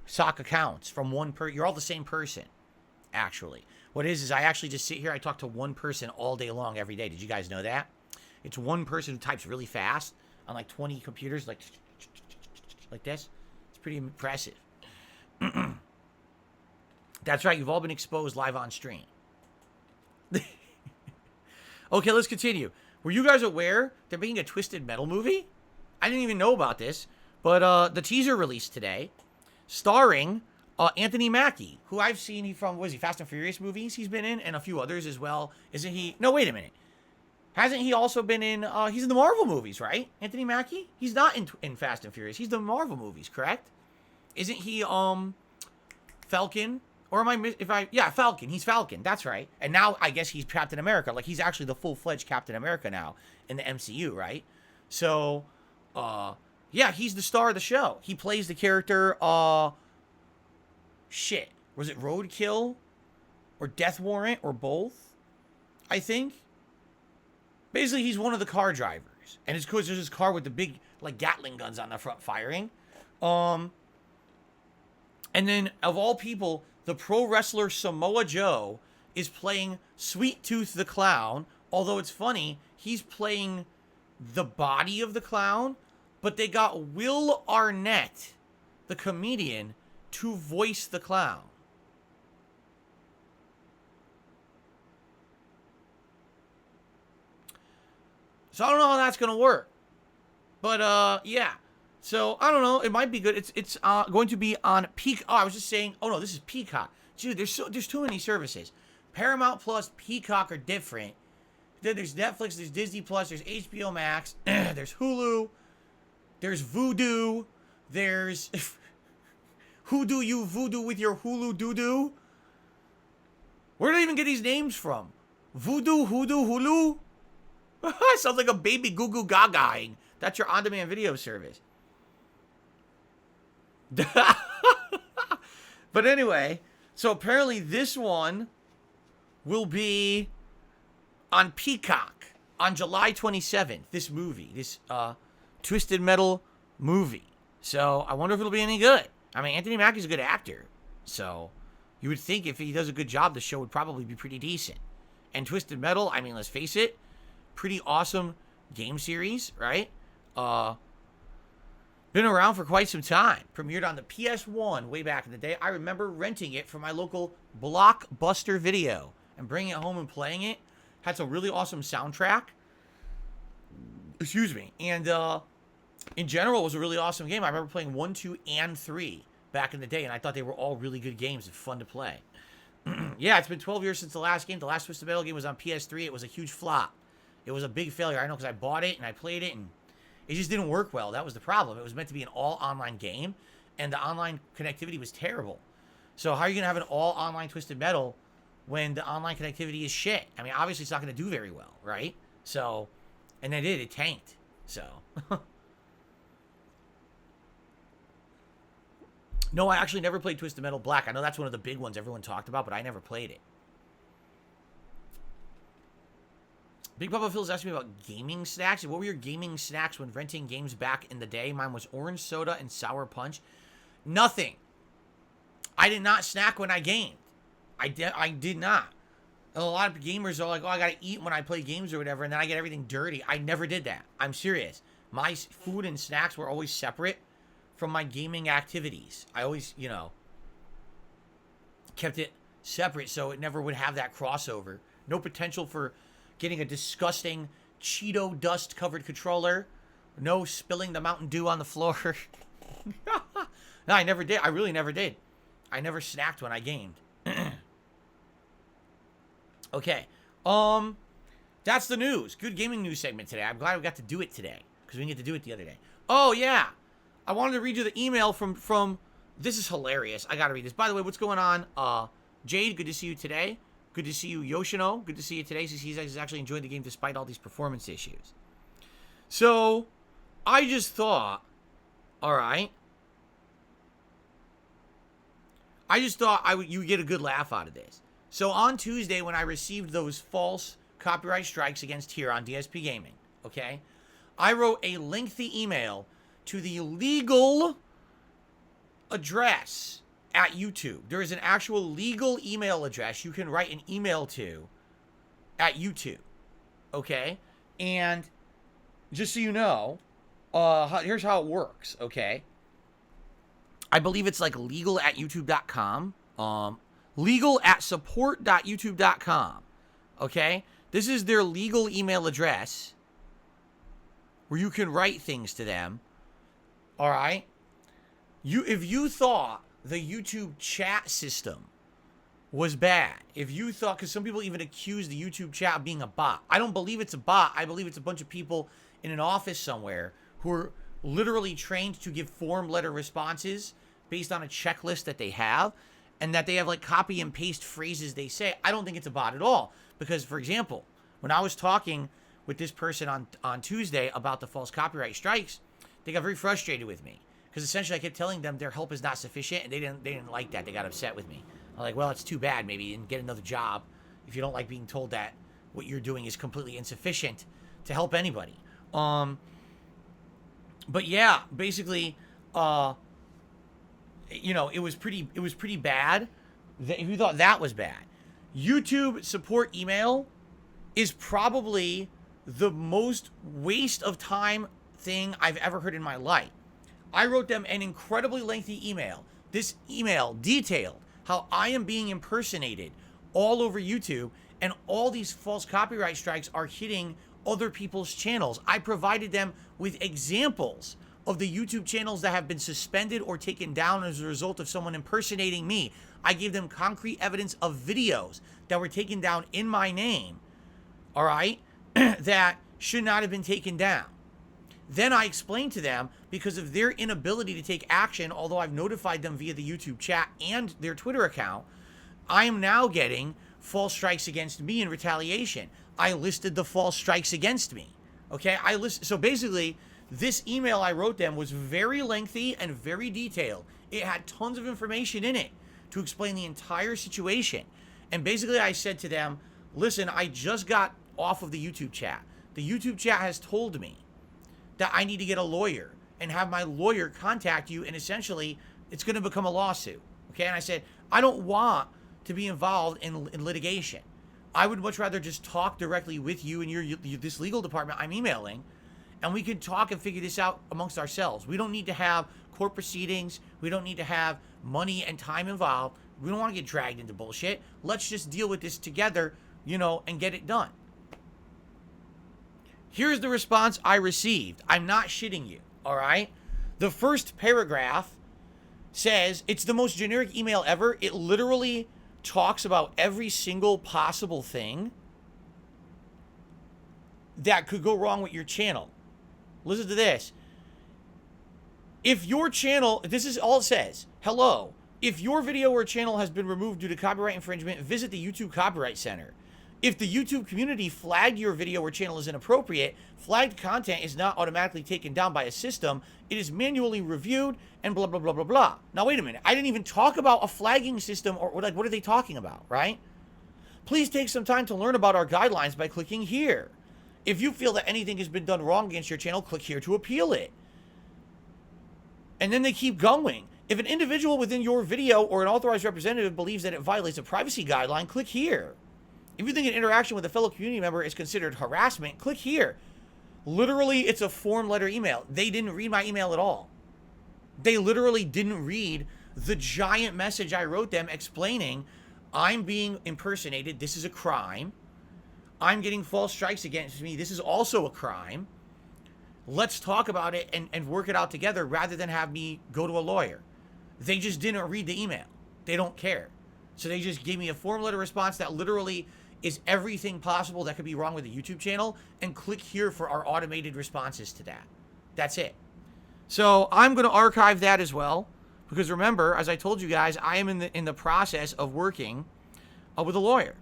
sock accounts from one you're all the same person, actually. What it is I actually just sit here, I talk to one person all day long every day. Did you guys know that? It's one person who types really fast on like 20 computers, like this. It's pretty impressive. That's right, you've all been exposed live on stream. Okay, let's continue. Were you guys aware they're making a Twisted Metal movie? I didn't even know about this, but the teaser released today, starring Anthony Mackie, who I've seen from Fast and Furious movies he's been in, and a few others as well. Isn't he? No, wait a minute. Hasn't he also been in, he's in the Marvel movies, right? Anthony Mackie? He's not in Fast and Furious. He's the Marvel movies, correct? Isn't he, Falcon? Or yeah, Falcon. He's Falcon. That's right. And now I guess he's Captain America. Like, he's actually the full-fledged Captain America now in the MCU, right? So, yeah, he's the star of the show. He plays the character, was it Roadkill? Or Death Warrant? Or both? I think. Basically, he's one of the car drivers. And it's because there's this car with the big, like, Gatling guns on the front firing. And then, of all people, the pro wrestler Samoa Joe is playing Sweet Tooth the Clown. Although it's funny, he's playing the body of the clown, but they got Will Arnett, the comedian, to voice the clown. So I don't know how that's going to work. But, yeah. So, I don't know. It might be good. It's going to be on Peacock. Oh, I was just saying. Oh, no, this is Peacock. Dude, there's too many services. Paramount Plus, Peacock are different. Then there's Netflix, there's Disney Plus, there's HBO Max, there's Hulu, there's Vudu, there's... Who do you voodoo with your Hulu doo-doo? Where do they even get these names from? Voodoo, Hoodoo, Hulu? Sounds like a baby goo-goo gaga-ing. That's your on-demand video service. But anyway, so apparently this one will be on Peacock on July 27th. This movie, this Twisted Metal movie. So I wonder if it'll be any good. I mean, Anthony Mackie's a good actor. So you would think if he does a good job, the show would probably be pretty decent. And Twisted Metal, I mean, let's face it, pretty awesome game series, right? Been around for quite some time. Premiered on the PS1 way back in the day. I remember renting it from my local Blockbuster Video and bringing it home and playing it. Had some really awesome soundtrack. Excuse me. And in general, it was a really awesome game. I remember playing 1, 2, and 3 back in the day, and I thought they were all really good games and fun to play. Yeah, it's been 12 years since the last game. The last Twisted Metal game was on PS3. It was a huge flop. It was a big failure. I know because I bought it and I played it, and it just didn't work well. That was the problem. It was meant to be an all-online game, and the online connectivity was terrible. So how are you going to have an all-online Twisted Metal when the online connectivity is shit? I mean, obviously it's not going to do very well, right? So, and they did. It tanked. So. No, I actually never played Twisted Metal Black. I know that's one of the big ones everyone talked about, but I never played it. Big Papa Phil's asking me about gaming snacks. What were your gaming snacks when renting games back in the day? Mine was orange soda and sour punch. Nothing. I did not snack when I gamed. I did not. And a lot of gamers are like, oh, I gotta eat when I play games or whatever, and then I get everything dirty. I never did that. I'm serious. My food and snacks were always separate from my gaming activities. I always, kept it separate so it never would have that crossover. No potential for getting a disgusting Cheeto dust covered controller. No spilling the Mountain Dew on the floor. No, I never did. I really never did. I never snacked when I gamed. Okay. That's the news. Good gaming news segment today. I'm glad we got to do it today because we didn't get to do it the other day. Oh, yeah. I wanted to read you the email from this is hilarious. I got to read this. By the way, what's going on? Jade, good to see you today. Good to see you, Yoshino. Good to see you today. He's actually enjoying the game despite all these performance issues. So, I just thought, all right. I just thought you would get a good laugh out of this. So, on Tuesday, when I received those false copyright strikes against here on DSPGaming, okay, I wrote a lengthy email to the legal address at YouTube. There is an actual legal email address you can write an email to at YouTube, okay? And just so you know, here's how it works, okay? I believe it's like legal at youtube.com, legal at support.youtube.com, okay? This is their legal email address where you can write things to them, all right? If you thought the YouTube chat system was bad, if you thought, because some people even accuse the YouTube chat of being a bot. I don't believe it's a bot. I believe it's a bunch of people in an office somewhere who are literally trained to give form letter responses based on a checklist that they have, and that they have like copy and paste phrases they say. I don't think it's a bot at all. Because, for example, when I was talking with this person on Tuesday about the false copyright strikes, they got very frustrated with me. Because essentially I kept telling them their help is not sufficient, and they didn't like that. They got upset with me. I'm like, well, it's too bad, maybe, and get another job if you don't like being told that what you're doing is completely insufficient to help anybody. But yeah, basically, it was pretty bad. If you thought that was bad, YouTube support email is probably the most waste of time thing I've ever heard in my life. I wrote them an incredibly lengthy email. This email detailed how I am being impersonated all over YouTube, and all these false copyright strikes are hitting other people's channels. I provided them with examples of the YouTube channels that have been suspended or taken down as a result of someone impersonating me. I gave them concrete evidence of videos that were taken down in my name, all right, that should not have been taken down. Then I explained to them, because of their inability to take action, although I've notified them via the YouTube chat and their Twitter account, I am now getting false strikes against me in retaliation. I listed the false strikes against me. Okay, so basically, this email I wrote them was very lengthy and very detailed. It had tons of information in it to explain the entire situation. And basically I said to them, listen, I just got off of the YouTube chat. The YouTube chat has told me that I need to get a lawyer and have my lawyer contact you, and essentially it's going to become a lawsuit. Okay, and I said, I don't want to be involved in litigation. I would much rather just talk directly with you and this legal department I'm emailing, and we can talk and figure this out amongst ourselves. We don't need to have court proceedings. We don't need to have money and time involved. We don't want to get dragged into bullshit. Let's just deal with this together, and get it done. Here's the response I received. I'm not shitting you, all right? The first paragraph says, it's the most generic email ever. It literally talks about every single possible thing that could go wrong with your channel. Listen to this. If your channel, this is all it says. Hello. If your video or channel has been removed due to copyright infringement, visit the YouTube Copyright Center. If the YouTube community flagged your video or channel as inappropriate, flagged content is not automatically taken down by a system. It is manually reviewed and blah, blah, blah, blah, blah. Now, wait a minute. I didn't even talk about a flagging system, or what are they talking about, right? Please take some time to learn about our guidelines by clicking here. If you feel that anything has been done wrong against your channel, click here to appeal it. And then they keep going. If an individual within your video or an authorized representative believes that it violates a privacy guideline, click here. If you think an interaction with a fellow community member is considered harassment, click here. Literally, it's a form letter email. They didn't read my email at all. They literally didn't read the giant message I wrote them explaining I'm being impersonated. This is a crime. I'm getting false strikes against me. This is also a crime. Let's talk about it and work it out together rather than have me go to a lawyer. They just didn't read the email. They don't care. So they just gave me a form letter response that literally is everything possible that could be wrong with the YouTube channel, and click here for our automated responses to that. That's it. So I'm going to archive that as well, because remember, as I told you guys, I am in the process of working with a lawyer.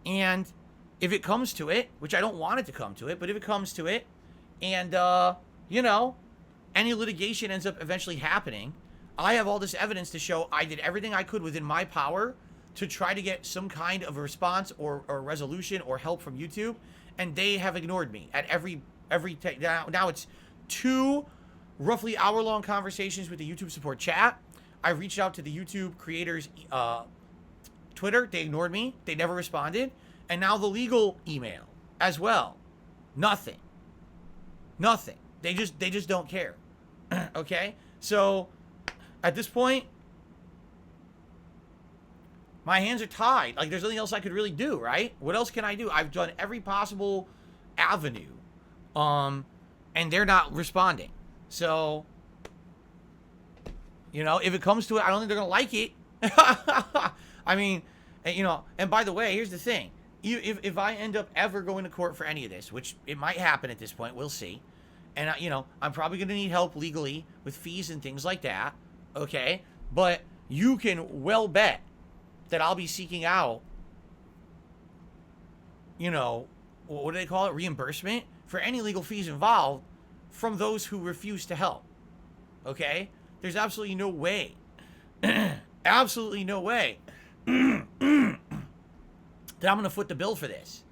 And if it comes to it, which I don't want it to come to it, but if it comes to it, and, you know, any litigation ends up eventually happening, I have all this evidence to show I did everything I could within my power to try to get some kind of a response or resolution or help from YouTube, and they have ignored me at every now it's 2 roughly hour-long conversations with the YouTube support chat. I reached out to the YouTube creators Twitter. They ignored me. They never responded. And now the legal email as well. Nothing. They just don't care. Okay? So at this point, my hands are tied. Like, there's nothing else I could really do, right? What else can I do? I've done every possible avenue. And they're not responding. So, you know, if it comes to it, I don't think they're going to like it. I mean, you know, and by the way, here's the thing. If I end up ever going to court for any of this, which it might happen at this point, we'll see. And, you know, I'm probably going to need help legally with fees and things like that. Okay? But you can well bet that I'll be seeking out, you know, what do they call it? Reimbursement for any legal fees involved from those who refuse to help. Okay? There's absolutely no way. Absolutely no way that I'm going to foot the bill for this.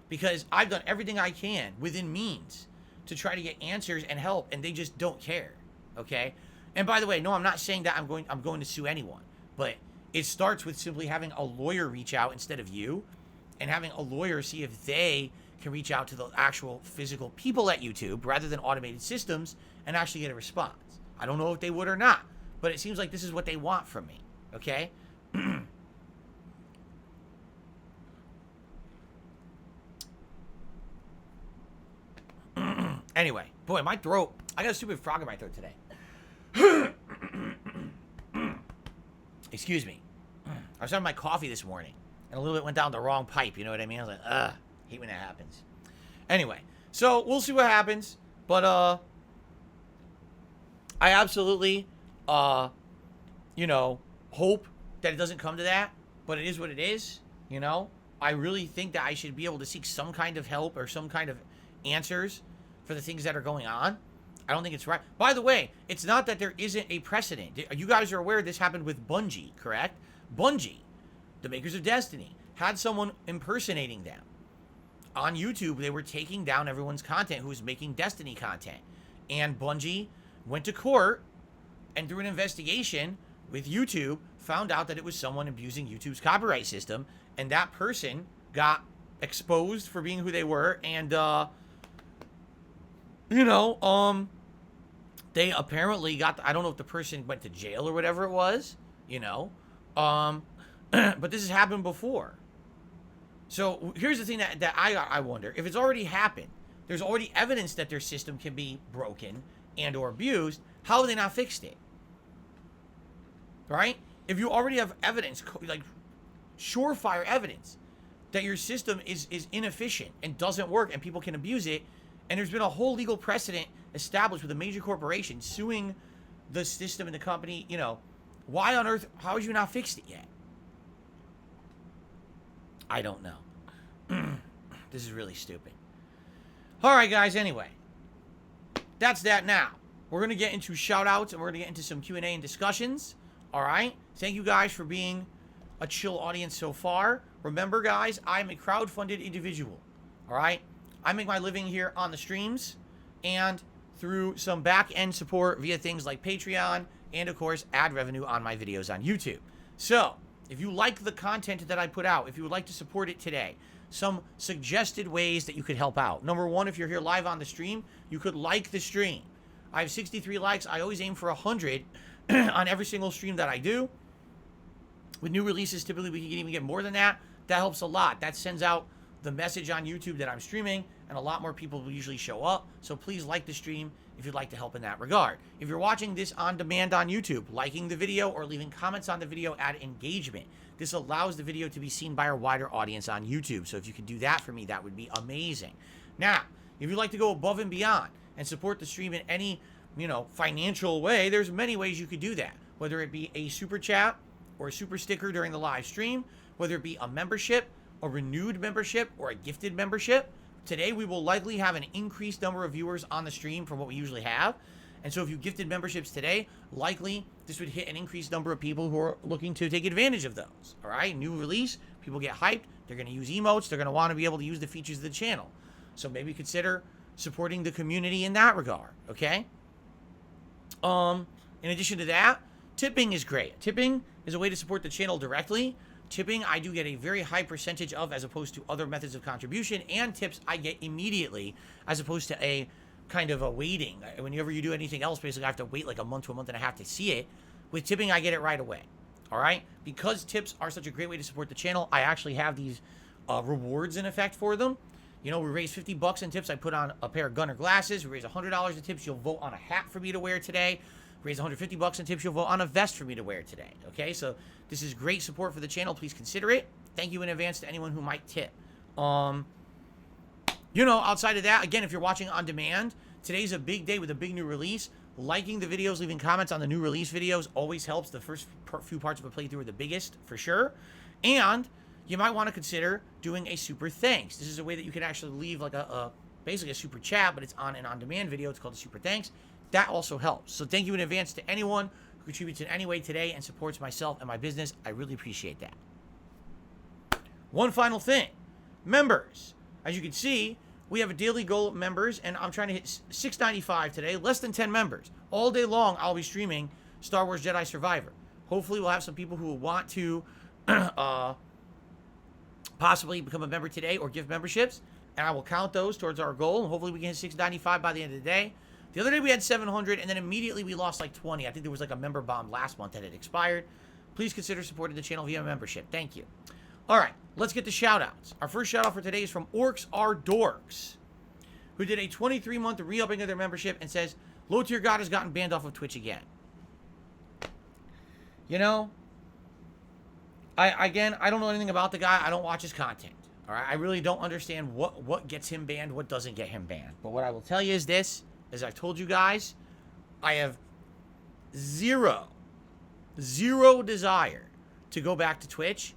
Because I've done everything I can within means to try to get answers and help, and they just don't care. Okay? And by the way, no, I'm not saying that I'm going to sue anyone. But it starts with simply having a lawyer reach out instead of you, and having a lawyer see if they can reach out to the actual physical people at YouTube rather than automated systems and actually get a response. I don't know if they would or not, but it seems like this is what they want from me. Okay? Anyway, boy, my throat. I got a stupid frog in my throat today. Excuse me. I was having my coffee this morning, and a little bit went down the wrong pipe. You know what I mean? I was like, ugh, hate when that happens. Anyway, so we'll see what happens. But I absolutely, you know, hope that it doesn't come to that. But it is what it is. You know, I really think that I should be able to seek some kind of help or some kind of answers for the things that are going on. I don't think it's right. By the way, it's not that there isn't a precedent. You guys are aware this happened with Bungie, correct? Bungie, the makers of Destiny, had someone impersonating them. On YouTube, they were taking down everyone's content who was making Destiny content. And Bungie went to court and through an investigation with YouTube, found out that it was someone abusing YouTube's copyright system. And that person got exposed for being who they were. And, you know, they apparently got, I don't know if the person went to jail or whatever it was, you know. But this has happened before. So here's the thing that I wonder. If it's already happened, there's already evidence that their system can be broken and or abused. How have they not fixed it? Right? If you already have evidence, like surefire evidence, that your system is inefficient and doesn't work and people can abuse it, and there's been a whole legal precedent established with a major corporation suing the system and the company, you know, why on earth, how have you not fixed it yet? I don't know. This is really stupid. All right, guys, anyway. That's that now. We're going to get into shout-outs, and we're going to get into some Q&A and discussions. All right? Thank you guys for being a chill audience so far. Remember, guys, I'm a crowd-funded individual. All right? I make my living here on the streams and through some back-end support via things like Patreon and, of course, ad revenue on my videos on YouTube. So, if you like the content that I put out, if you would like to support it today, some suggested ways that you could help out. Number one, if you're here live on the stream, you could like the stream. I have 63 likes. I always aim for 100 on every single stream that I do. With new releases, typically we can even get more than that. That helps a lot. That sends out the message on YouTube that I'm streaming, and a lot more people will usually show up. So please like the stream if you'd like to help in that regard. If you're watching this on demand on YouTube, liking the video or leaving comments on the video add engagement. This allows the video to be seen by a wider audience on YouTube. So if you could do that for me, that would be amazing. Now, if you'd like to go above and beyond and support the stream in any, financial way, there's many ways you could do that. Whether it be a super chat or a super sticker during the live stream, whether it be a membership, a renewed membership, or a gifted membership. Today, we will likely have an increased number of viewers on the stream from what we usually have. And so if you gifted memberships today, likely this would hit an increased number of people who are looking to take advantage of those. All right, new release, people get hyped. They're going to use emotes. They're going to want to be able to use the features of the channel. So maybe consider supporting the community in that regard, okay? In addition to that, tipping is great. Tipping is a way to support the channel directly. Tipping, I do get a very high percentage of as opposed to other methods of contribution, and tips I get immediately as opposed to a kind of a waiting. Whenever you do anything else, basically I have to wait like a month to a month and a half to see it. With tipping, I get it right away. All right? Because tips are such a great way to support the channel, I actually have these rewards in effect for them. We raise 50 bucks in tips. I put on a pair of Gunner glasses. We raise $100 in tips. You'll vote on a hat for me to wear today. Raise 150 bucks in tips. You'll vote on a vest for me to wear today. Okay, so this is great support for the channel. Please consider it. Thank you in advance to anyone who might tip. Outside of that, again, if you're watching on demand, today's a big day with a big new release. Liking the videos, leaving comments on the new release videos always helps. The first few parts of a playthrough are the biggest, for sure. And you might want to consider doing a super thanks. This is a way that you can actually leave like basically a super chat, but it's on an on-demand video. It's called a super thanks. That also helps. So thank you in advance to anyone who contributes in any way today and supports myself and my business. I really appreciate that. One final thing. Members. As you can see, we have a daily goal of members, and I'm trying to hit 695 today. Less than 10 members. All day long, I'll be streaming Star Wars Jedi Survivor. Hopefully, we'll have some people who will want to possibly become a member today or give memberships, and I will count those towards our goal. And hopefully, we can hit 695 by the end of the day. The other day, we had 700, and then immediately we lost like 20. I think there was like a member bomb last month that had expired. Please consider supporting the channel via membership. Thank you. All right, let's get to shout-outs. Our first shout-out for today is from Orcs Are Dorks, who did a 23-month re-upping of their membership and says, Low Tier God has gotten banned off of Twitch again. I don't know anything about the guy. I don't watch his content. All right, I really don't understand what gets him banned, what doesn't get him banned. But what I will tell you is this, as I've told you guys, I have zero desire to go back to Twitch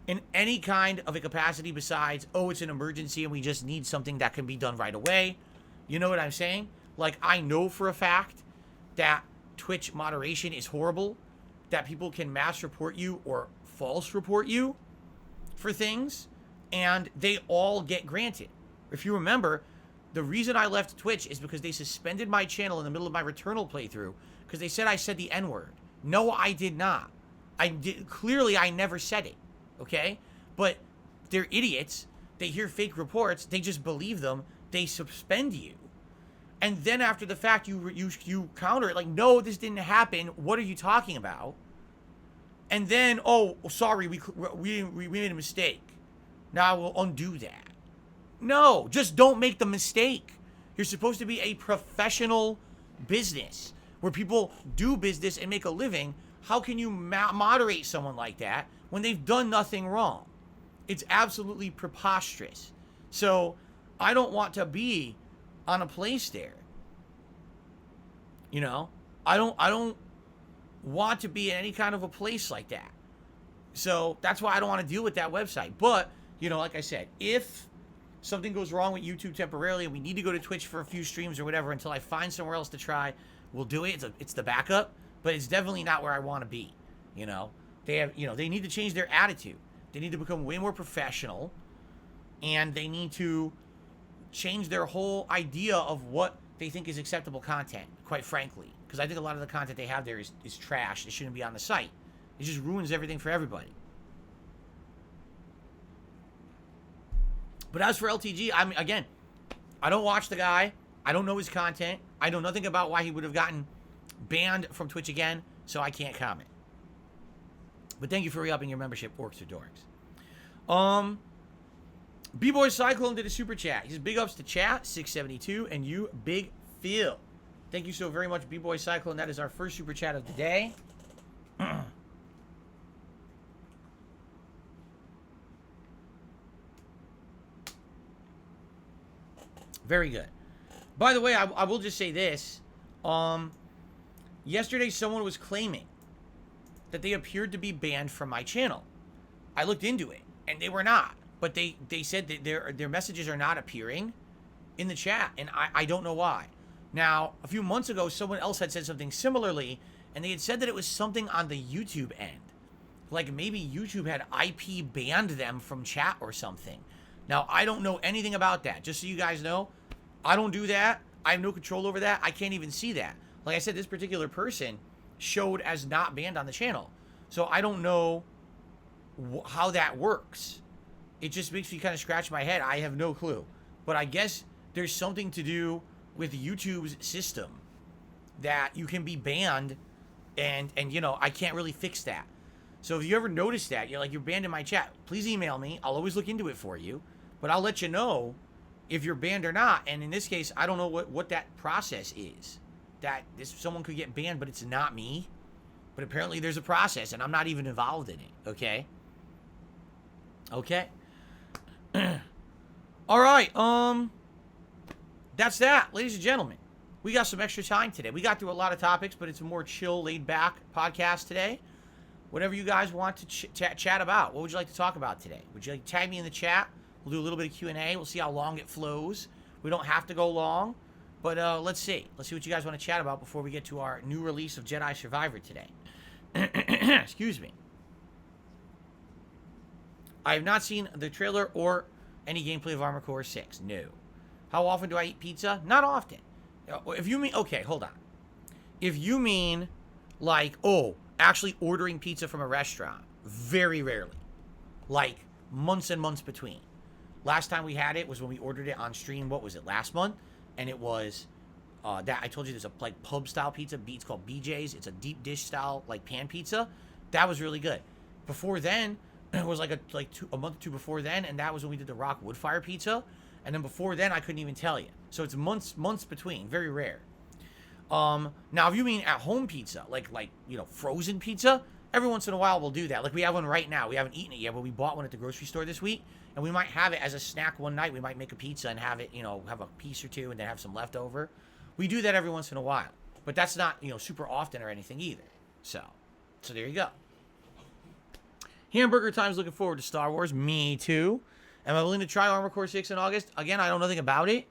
in any kind of a capacity besides, it's an emergency and we just need something that can be done right away. You know what I'm saying? Like, I know for a fact that Twitch moderation is horrible, that people can mass report you or false report you for things, and they all get granted. If you remember, the reason I left Twitch is because they suspended my channel in the middle of my Returnal playthrough because they said I said the N-word. No, I did not. Clearly, I never said it. Okay? But they're idiots. They hear fake reports. They just believe them. They suspend you. And then after the fact, you counter it like, no, this didn't happen. What are you talking about? And then, sorry, we made a mistake. Now we'll undo that. No, just don't make the mistake. You're supposed to be a professional business where people do business and make a living. How can you moderate someone like that when they've done nothing wrong? It's absolutely preposterous. So I don't want to be on a place there. I don't want to be in any kind of a place like that. So that's why I don't want to deal with that website. But, like I said, if something goes wrong with YouTube temporarily and we need to go to Twitch for a few streams or whatever until I find somewhere else to try, we'll do it. It's the backup, but it's definitely not where I want to be. They have, they need to change their attitude. They need to become way more professional, and they need to change their whole idea of what they think is acceptable content, quite frankly. Because I think a lot of the content they have there is trash. It shouldn't be on the site. It just ruins everything for everybody. But as for LTG, again, I don't watch the guy. I don't know his content. I know nothing about why he would have gotten banned from Twitch again, so I can't comment. But thank you for re-upping your membership, Orcs or Dorks. B-Boy Cyclone did a super chat. He's big ups to chat, 672, and you, Big Phil. Thank you so very much, B-Boy Cyclone. That is our first super chat of the day. Very good. By the way, I will just say this. Yesterday, someone was claiming that they appeared to be banned from my channel. I looked into it, and they were not. But they said that their messages are not appearing in the chat, and I don't know why. Now, a few months ago, someone else had said something similarly, and they had said that it was something on the YouTube end. Like maybe YouTube had IP banned them from chat or something. Now, I don't know anything about that. Just so you guys know, I don't do that. I have no control over that. I can't even see that. Like I said, this particular person showed as not banned on the channel. So I don't know how that works. It just makes me kind of scratch my head. I have no clue. But I guess there's something to do with YouTube's system that you can be banned, and you know, I can't really fix that. So if you ever notice that, you're banned in my chat, please email me. I'll always look into it for you. But I'll let you know if you're banned or not. And in this case, I don't know what that process is. That someone could get banned, but it's not me. But apparently there's a process, and I'm not even involved in it. Okay? Okay. All right. That's that, ladies and gentlemen. We got some extra time today. We got through a lot of topics, but it's a more chill, laid-back podcast today. Whatever you guys want to chat about. What would you like to talk about today? Would you like to tag me in the chat? We'll do a little bit of Q&A. We'll see how long it flows. We don't have to go long, but let's see. Let's see what you guys want to chat about before we get to our new release of Jedi Survivor today. Excuse me. I have not seen the trailer or any gameplay of Armored Core 6. No. How often do I eat pizza? Not often. If you mean... Okay, hold on. If you mean, like, actually ordering pizza from a restaurant, very rarely. Like, months and months between. Last time we had it was when we ordered it on stream, what was it, last month? And it was, that I told you there's a, like, pub-style pizza. It's called BJ's. It's a deep dish style, like, pan pizza. That was really good. Before then, it was like a month or two before then, and that was when we did the Rock Wood Fire pizza. And then before then, I couldn't even tell you. So it's months between. Very rare. Now, if you mean at-home pizza, like frozen pizza, every once in a while we'll do that. Like we have one right now. We haven't eaten it yet, but we bought one at the grocery store this week. And we might have it as a snack one night. We might make a pizza and have it, have a piece or two and then have some leftover. We do that every once in a while. But that's not, super often or anything either. So there you go. Hamburger Time's looking forward to Star Wars. Me too. Am I willing to try Armored Core 6 in August? Again, I know nothing about it.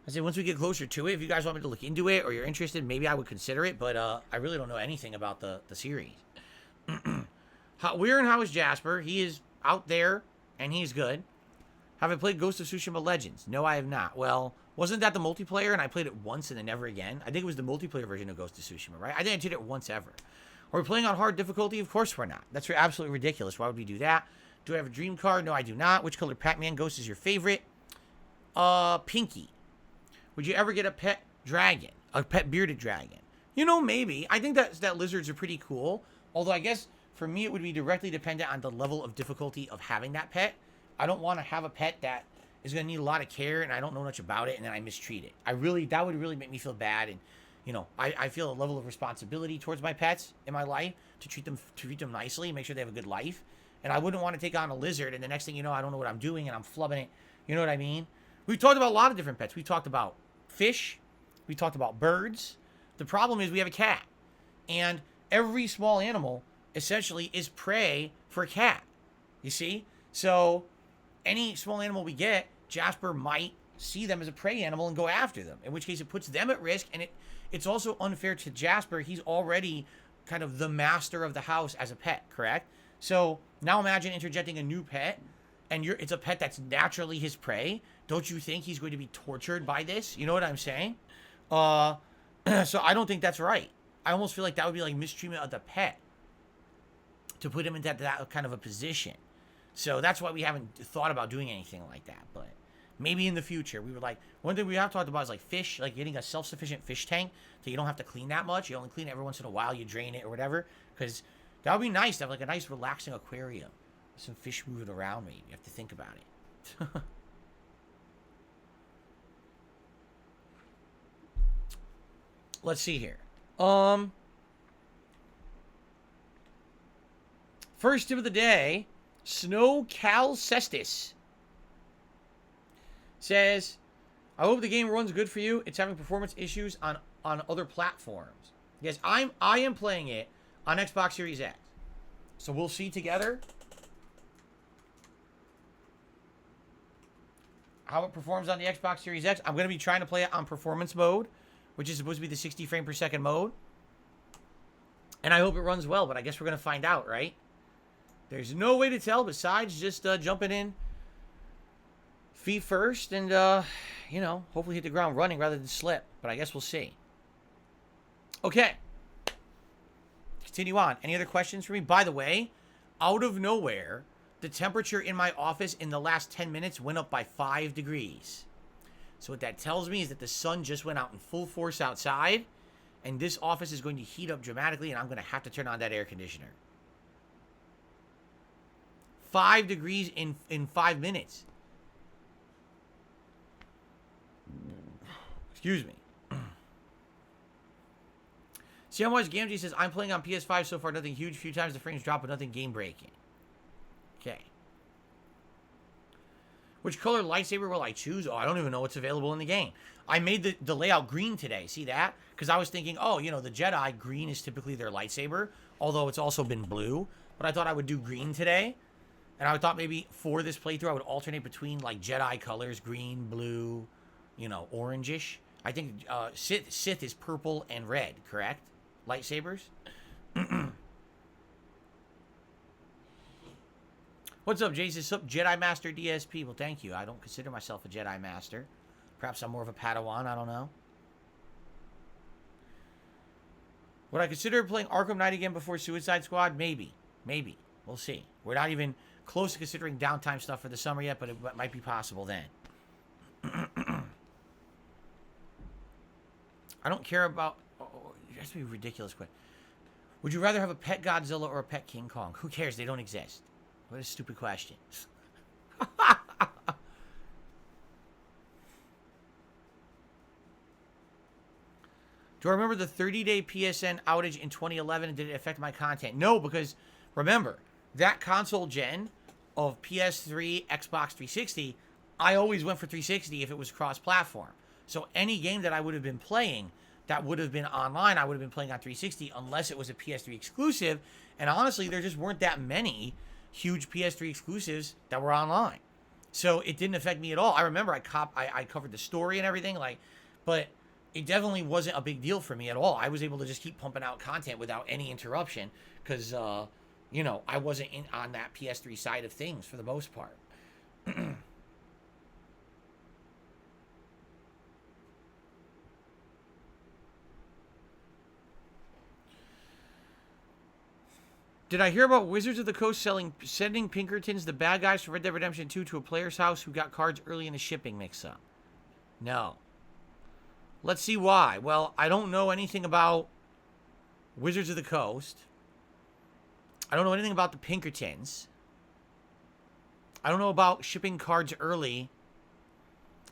I say once we get closer to it, if you guys want me to look into it or you're interested, maybe I would consider it. But I really don't know anything about the series. Where and how is Jasper? He is out there, and he's good. Have I played Ghost of Tsushima Legends? No, I have not. Well, wasn't that the multiplayer, and I played it once and then never again? I think it was the multiplayer version of Ghost of Tsushima, right? I think I did it once ever. Are we playing on hard difficulty? Of course we're not. That's absolutely ridiculous. Why would we do that? Do I have a dream card? No, I do not. Which color Pac-Man Ghost is your favorite? Pinky. Would you ever get a pet dragon? A pet bearded dragon? Maybe. I think that lizards are pretty cool. Although I guess for me it would be directly dependent on the level of difficulty of having that pet. I don't want to have a pet that is going to need a lot of care and I don't know much about it and then I mistreat it. That would really make me feel bad, and I feel a level of responsibility towards my pets in my life to treat them nicely and make sure they have a good life. And I wouldn't want to take on a lizard and the next thing you know, I don't know what I'm doing and I'm flubbing it. You know what I mean? We've talked about a lot of different pets. We talked about fish. We talked about birds. The problem is we have a cat. And every small animal essentially is prey for a cat. You see? So any small animal we get, Jasper might see them as a prey animal and go after them, in which case it puts them at risk, and it's also unfair to Jasper. He's already kind of the master of the house as a pet, correct? So now imagine interjecting a new pet, and it's a pet that's naturally his prey. Don't you think he's going to be tortured by this? You know what I'm saying? So I don't think that's right. I almost feel like that would be like mistreatment of the pet to put him into that kind of a position. So that's why we haven't thought about doing anything like that. But Maybe in the future. We were like, one thing we have talked about is like fish, like getting a self-sufficient fish tank so you don't have to clean that much. You only clean it every once in a while. You drain it or whatever. Because that would be nice to have like a nice relaxing aquarium. Some fish moving around maybe. You have to think about it. Let's see here. First tip of the day, Snow Cal Cestus says, I hope the game runs good for you. It's having performance issues on other platforms. Yes, I am playing it on Xbox Series X. So we'll see together how it performs on the Xbox Series X. I'm going to be trying to play it on performance mode, which is supposed to be the 60 frame per second mode. And I hope it runs well, but I guess we're going to find out, right? There's no way to tell besides just jumping in feet first and, you know, hopefully hit the ground running rather than slip. But I guess we'll see. Okay. Continue on. Any other questions for me? By the way, out of nowhere, the temperature in my office in the last 10 minutes went up by 5 degrees. So what that tells me is that the sun just went out in full force outside, and this office is going to heat up dramatically, and I'm going to have to turn on that air conditioner. 5 degrees in 5 minutes. Excuse me. CMY's Gamgee says, I'm playing on PS5 so far, nothing huge. Few times the frames drop, but nothing game-breaking. Okay. Which color lightsaber will I choose? Oh, I don't even know what's available in the game. I made the layout green today. See that? Because I was thinking, oh, you know, the Jedi, green is typically their lightsaber, although it's also been blue. But I thought I would do green today. And I thought maybe for this playthrough, I would alternate between, like, Jedi colors, green, blue, you know, orangish. I think Sith is purple and red, correct? Lightsabers? What's up, Jason? What's up, Jedi Master DSP? Well, thank you. I don't consider myself a Jedi Master. Perhaps I'm more of a Padawan. I don't know. Would I consider playing Arkham Knight again before Suicide Squad? Maybe. Maybe. We'll see. We're not even close to considering downtime stuff for the summer yet, but it might be possible then. I don't care about... Oh, it has to be ridiculous quick. Would you rather have a pet Godzilla or a pet King Kong? Who cares? They don't exist. What a stupid question. Do I remember the 30-day PSN outage in 2011 and did it affect my content? No, because remember, that console gen of PS3, Xbox 360, I always went for 360 if it was cross-platform. So any game that I would have been playing that would have been online, I would have been playing on 360 unless it was a PS3 exclusive. And honestly, there just weren't that many huge PS3 exclusives that were online. So it didn't affect me at all. I remember I covered the story and everything, like, but it definitely wasn't a big deal for me at all. I was able to just keep pumping out content without any interruption because, you know, I wasn't on that PS3 side of things for the most part. Did I hear about Wizards of the Coast sending Pinkertons, the bad guys from Red Dead Redemption 2, to a player's house who got cards early in the shipping mix-up? No. Let's see why. Well, I don't know anything about Wizards of the Coast. I don't know anything about the Pinkertons. I don't know about shipping cards early.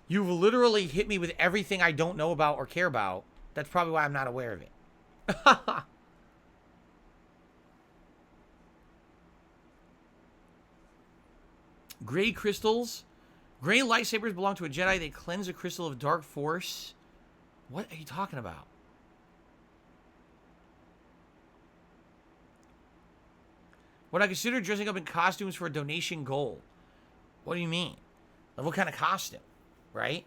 You've literally hit me with everything I don't know about or care about. That's probably why I'm not aware of it. Gray crystals. Gray lightsabers belong to a Jedi. They cleanse a crystal of dark force. What are you talking about? Would I consider dressing up in costumes for a donation goal? What do you mean? Like what kind of costume? Right?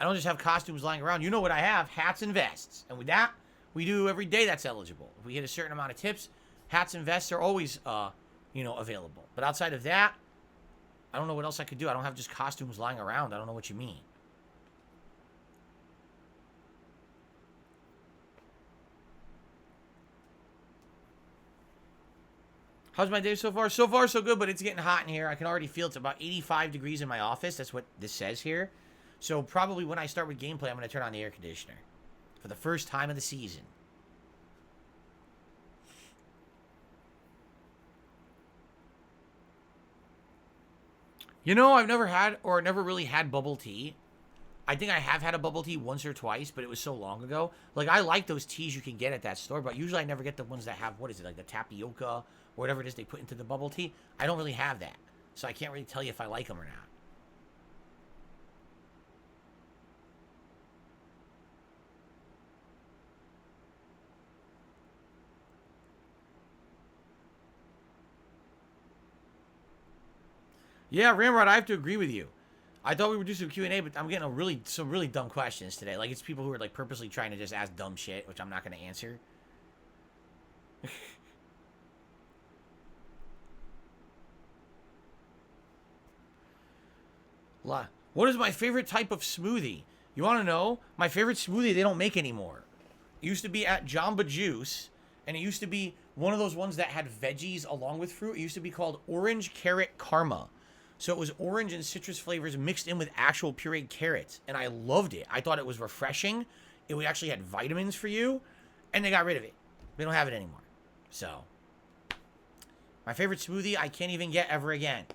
I don't just have costumes lying around. You know what I have? Hats and vests. And with that, we do every day that's eligible. If we hit a certain amount of tips, hats and vests are always, you know, available. But outside of that, I don't know what else I could do. I don't have just costumes lying around. I don't know what you mean. How's my day so far? So far, so good, but it's getting hot in here. I can already feel it's about 85 degrees in my office. That's what this says here. So probably when I start with gameplay, I'm going to turn on the air conditioner for the first time of the season. You know, I've never had or never really had bubble tea. I think I have had a bubble tea once or twice, but it was so long ago. Like, I like those teas you can get at that store, but usually I never get the ones that have, what is it, like the tapioca or whatever it is they put into the bubble tea. I don't really have that, so I can't really tell you if I like them or not. Yeah, Ramrod, I have to agree with you. I thought we would do some Q&A, but I'm getting some really dumb questions today. Like, it's people who are, like, purposely trying to just ask dumb shit, which I'm not going to answer. What is my favorite type of smoothie? You want to know? My favorite smoothie they don't make anymore. It used to be at Jamba Juice, and it used to be one of those ones that had veggies along with fruit. It used to be called Orange Carrot Karma. So it was orange and citrus flavors mixed in with actual pureed carrots. And I loved it. I thought it was refreshing. It actually had vitamins for you. And they got rid of it. They don't have it anymore. So, my favorite smoothie I can't even get ever again.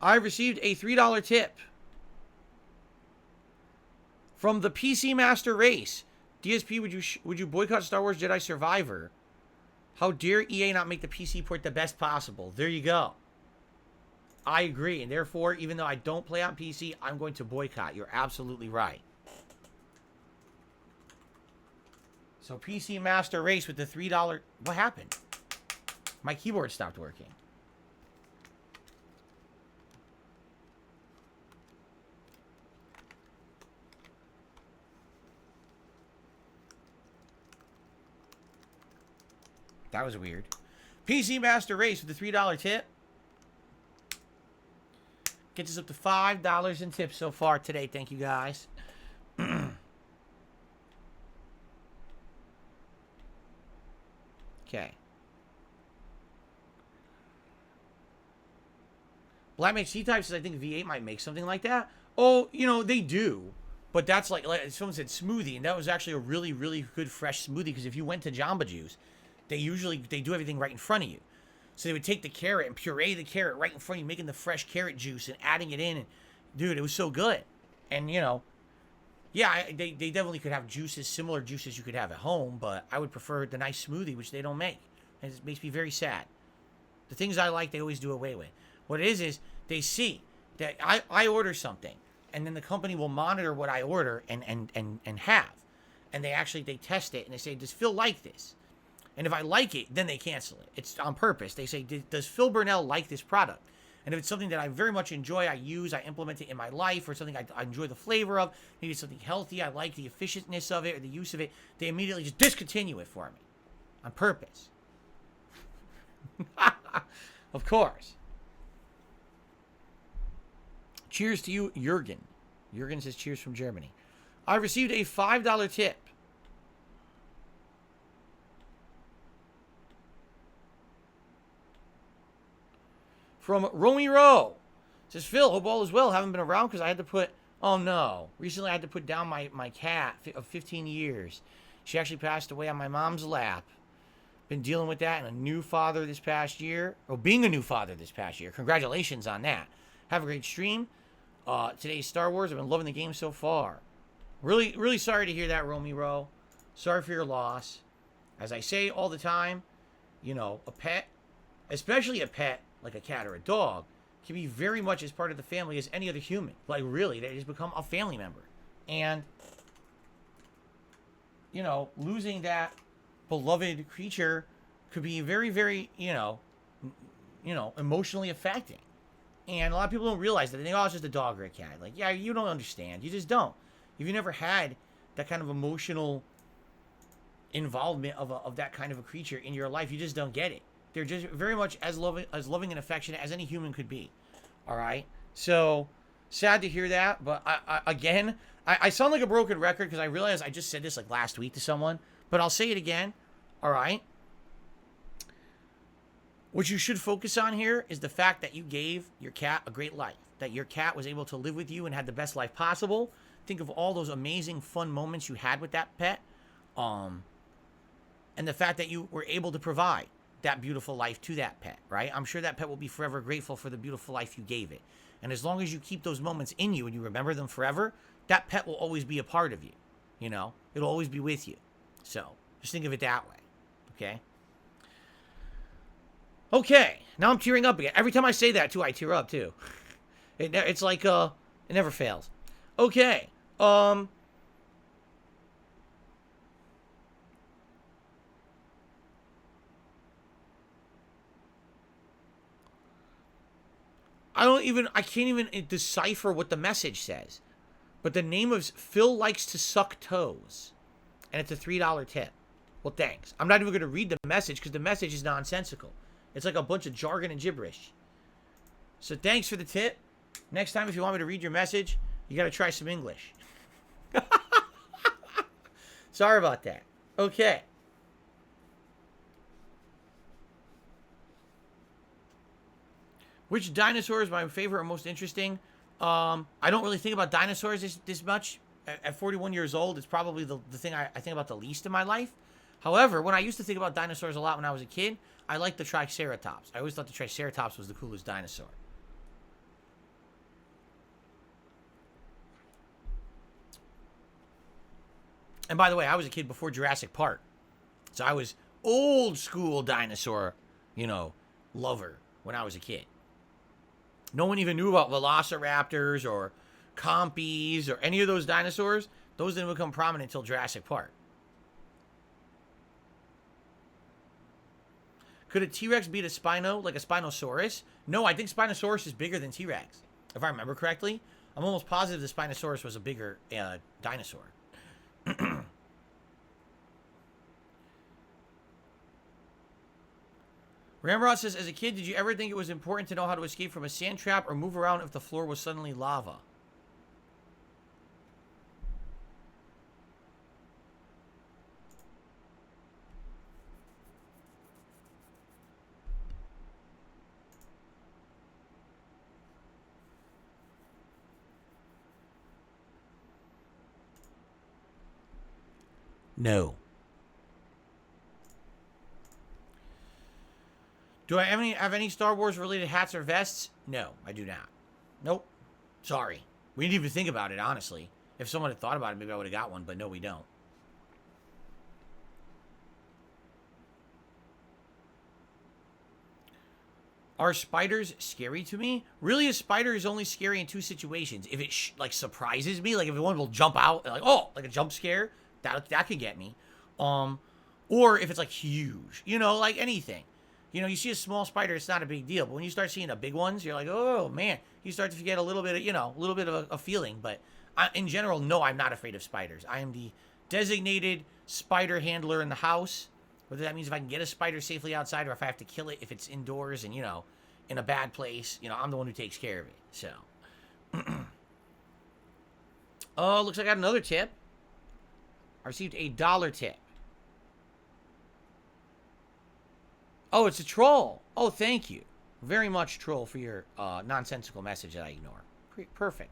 I received a $3 tip from the PC Master Race. DSP, would you boycott Star Wars Jedi Survivor? How dare EA not make the PC port the best possible? There you go. I agree. And therefore, even though I don't play on PC, I'm going to boycott. You're absolutely right. So PC Master Race with the $3... What happened? My keyboard stopped working. That was weird. PC Master Race with the $3 tip. Gets us up to $5 in tips so far today. Thank you, guys. Okay. Blackmage C-Type says, I think V8 might make something like that. Oh, you know, they do. But that's like someone said smoothie, and that was actually a really, really good fresh smoothie, because if you went to Jamba Juice, they do everything right in front of you. So they would take the carrot and puree the carrot right in front of you, making the fresh carrot juice and adding it in. And, dude, it was so good. And, you know, yeah, they definitely could have juices, similar juices you could have at home, but I would prefer the nice smoothie, which they don't make. And it makes me very sad. The things I like, they always do away with. What it is they see that I order something, and then the company will monitor what I order and have. And they test it, and they say, does Phil like this? And if I like it, then they cancel it. It's on purpose. They say, does Phil Burnell like this product? And if it's something that I very much enjoy, I use, I implement it in my life, or something I enjoy the flavor of, maybe it's something healthy, I like the efficientness of it, or the use of it, they immediately just discontinue it for me. On purpose. Of course. Cheers to you, Jurgen. Jurgen says cheers from Germany. I received a $5 tip from Romy Rowe. Says, Phil, hope all is well. Haven't been around because I had to put... Oh, no. Recently, I had to put down my cat of 15 years. She actually passed away on my mom's lap. Been dealing with that, and a new father this past year. Or being a new father this past year. Congratulations on that. Have a great stream. Today's Star Wars. I've been loving the game so far. Really, really sorry to hear that, Romy Rowe. Sorry for your loss. As I say all the time, you know, a pet, especially a pet, like a cat or a dog, can be very much as part of the family as any other human. Like, really, they just become a family member. And, you know, losing that beloved creature could be very, very, you know, emotionally affecting. And a lot of people don't realize that. They think, oh, it's just a dog or a cat. Like, yeah, you don't understand. You just don't. If you never had that kind of emotional involvement of that kind of a creature in your life, you just don't get it. They're just very much as loving and affectionate as any human could be. All right? So, sad to hear that. But, I sound like a broken record because I realize I just said this like last week to someone. But I'll say it again. All right? What you should focus on here is the fact that you gave your cat a great life, that your cat was able to live with you and had the best life possible. Think of all those amazing, fun moments you had with that pet, and the fact that you were able to provide that beautiful life to that pet, right? I'm sure that pet will be forever grateful for the beautiful life you gave it. And as long as you keep those moments in you and you remember them forever, that pet will always be a part of you. You know, it'll always be with you. So just think of it that way, okay? Okay, now I'm tearing up again. Every time I say that, too, I tear up, too. It's like, it never fails. Okay, I can't even decipher what the message says. But the name of Phil likes to suck toes. And it's a $3 tip. Well, thanks. I'm not even going to read the message because the message is nonsensical. It's like a bunch of jargon and gibberish. So thanks for the tip. Next time, if you want me to read your message, you got to try some English. Sorry about that. Okay. Which dinosaur is my favorite or most interesting? I don't really think about dinosaurs this much. At 41 years old, it's probably the thing I think about the least in my life. However, when I used to think about dinosaurs a lot when I was a kid, I liked the Triceratops. I always thought the Triceratops was the coolest dinosaur. And by the way, I was a kid before Jurassic Park. So I was old school dinosaur, lover when I was a kid. No one even knew about velociraptors or compies or any of those dinosaurs. Those didn't become prominent until Jurassic Park. Could a T-Rex beat a Spino, like a Spinosaurus? No, I think Spinosaurus is bigger than T-Rex. If I remember correctly. I'm almost positive the Spinosaurus was a bigger dinosaur. Ramrod says, as a kid, did you ever think it was important to know how to escape from a sand trap or move around if the floor was suddenly lava? No. Do I have any Star Wars related hats or vests? No, I do not. Nope. Sorry. We didn't even think about it, honestly. If someone had thought about it, maybe I would have got one, but no, we don't. Are spiders scary to me? Really, a spider is only scary in two situations. If it surprises me, like if one will jump out, like like a jump scare, that could get me. Or if it's like huge, like anything. You see a small spider, it's not a big deal. But when you start seeing the big ones, you're like, oh man, you start to get a little bit of, a little bit of a feeling. But in general, no, I'm not afraid of spiders. I am the designated spider handler in the house. Whether that means if I can get a spider safely outside or if I have to kill it if it's indoors and, in a bad place, I'm the one who takes care of it. So, oh, looks like I got another tip. I received a $1 tip. Oh, it's a troll. Oh, thank you very much, troll, for your nonsensical message that I ignore. Perfect.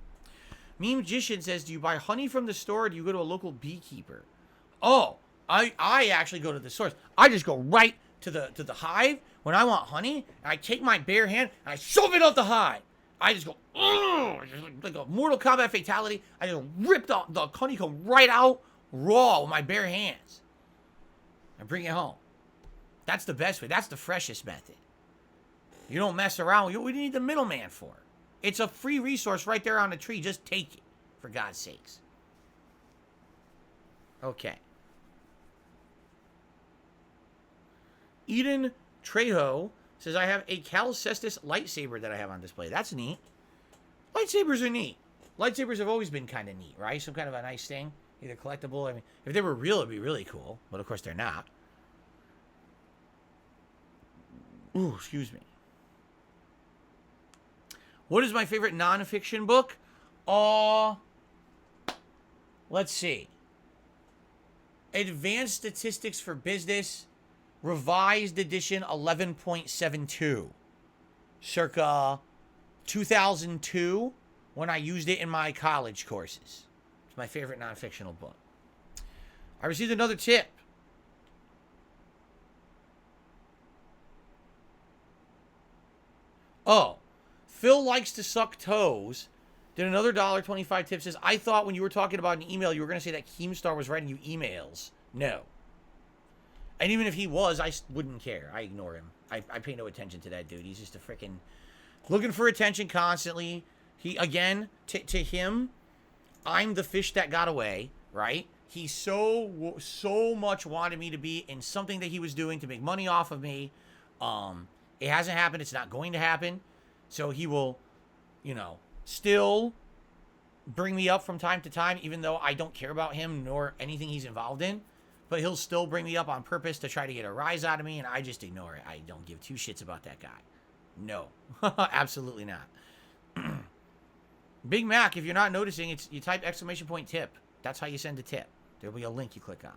Meme Magician says, do you buy honey from the store or do you go to a local beekeeper? Oh, I actually go to the source. I just go right to the hive when I want honey, and I take my bare hand and I shove it up the hive. I just go, like a Mortal Kombat fatality. I just rip the honeycomb right out raw with my bare hands and bring it home. That's the best way. That's the freshest method. You don't mess around. What do you need the middleman for? It's a free resource right there on the tree. Just take it, for God's sakes. Okay. Eden Trejo says, I have a Cal Cestus lightsaber that I have on display. That's neat. Lightsabers are neat. Lightsabers have always been kind of neat, right? Some kind of a nice thing. Either collectible. I mean, if they were real, it'd be really cool. But of course, they're not. Ooh, excuse me. What is my favorite nonfiction book? Let's see. Advanced Statistics for Business revised edition 11.72, circa 2002, when I used it in my college courses. It's my favorite non-fictional book. I received another tip. Oh, Phil likes to suck toes. Did another $1.25 tip. Says, I thought when you were talking about an email, you were going to say that Keemstar was writing you emails. No. And even if he was, I wouldn't care. I ignore him. I pay no attention to that dude. He's just a freaking looking for attention constantly. He, again, to him, I'm the fish that got away, right? He so much wanted me to be in something that he was doing to make money off of me. It hasn't happened. It's not going to happen. So he will, still bring me up from time to time, even though I don't care about him nor anything he's involved in. But he'll still bring me up on purpose to try to get a rise out of me, and I just ignore it. I don't give two shits about that guy. No. Absolutely not. Big Mac, if you're not noticing, you type !tip. That's how you send a tip. There'll be a link you click on.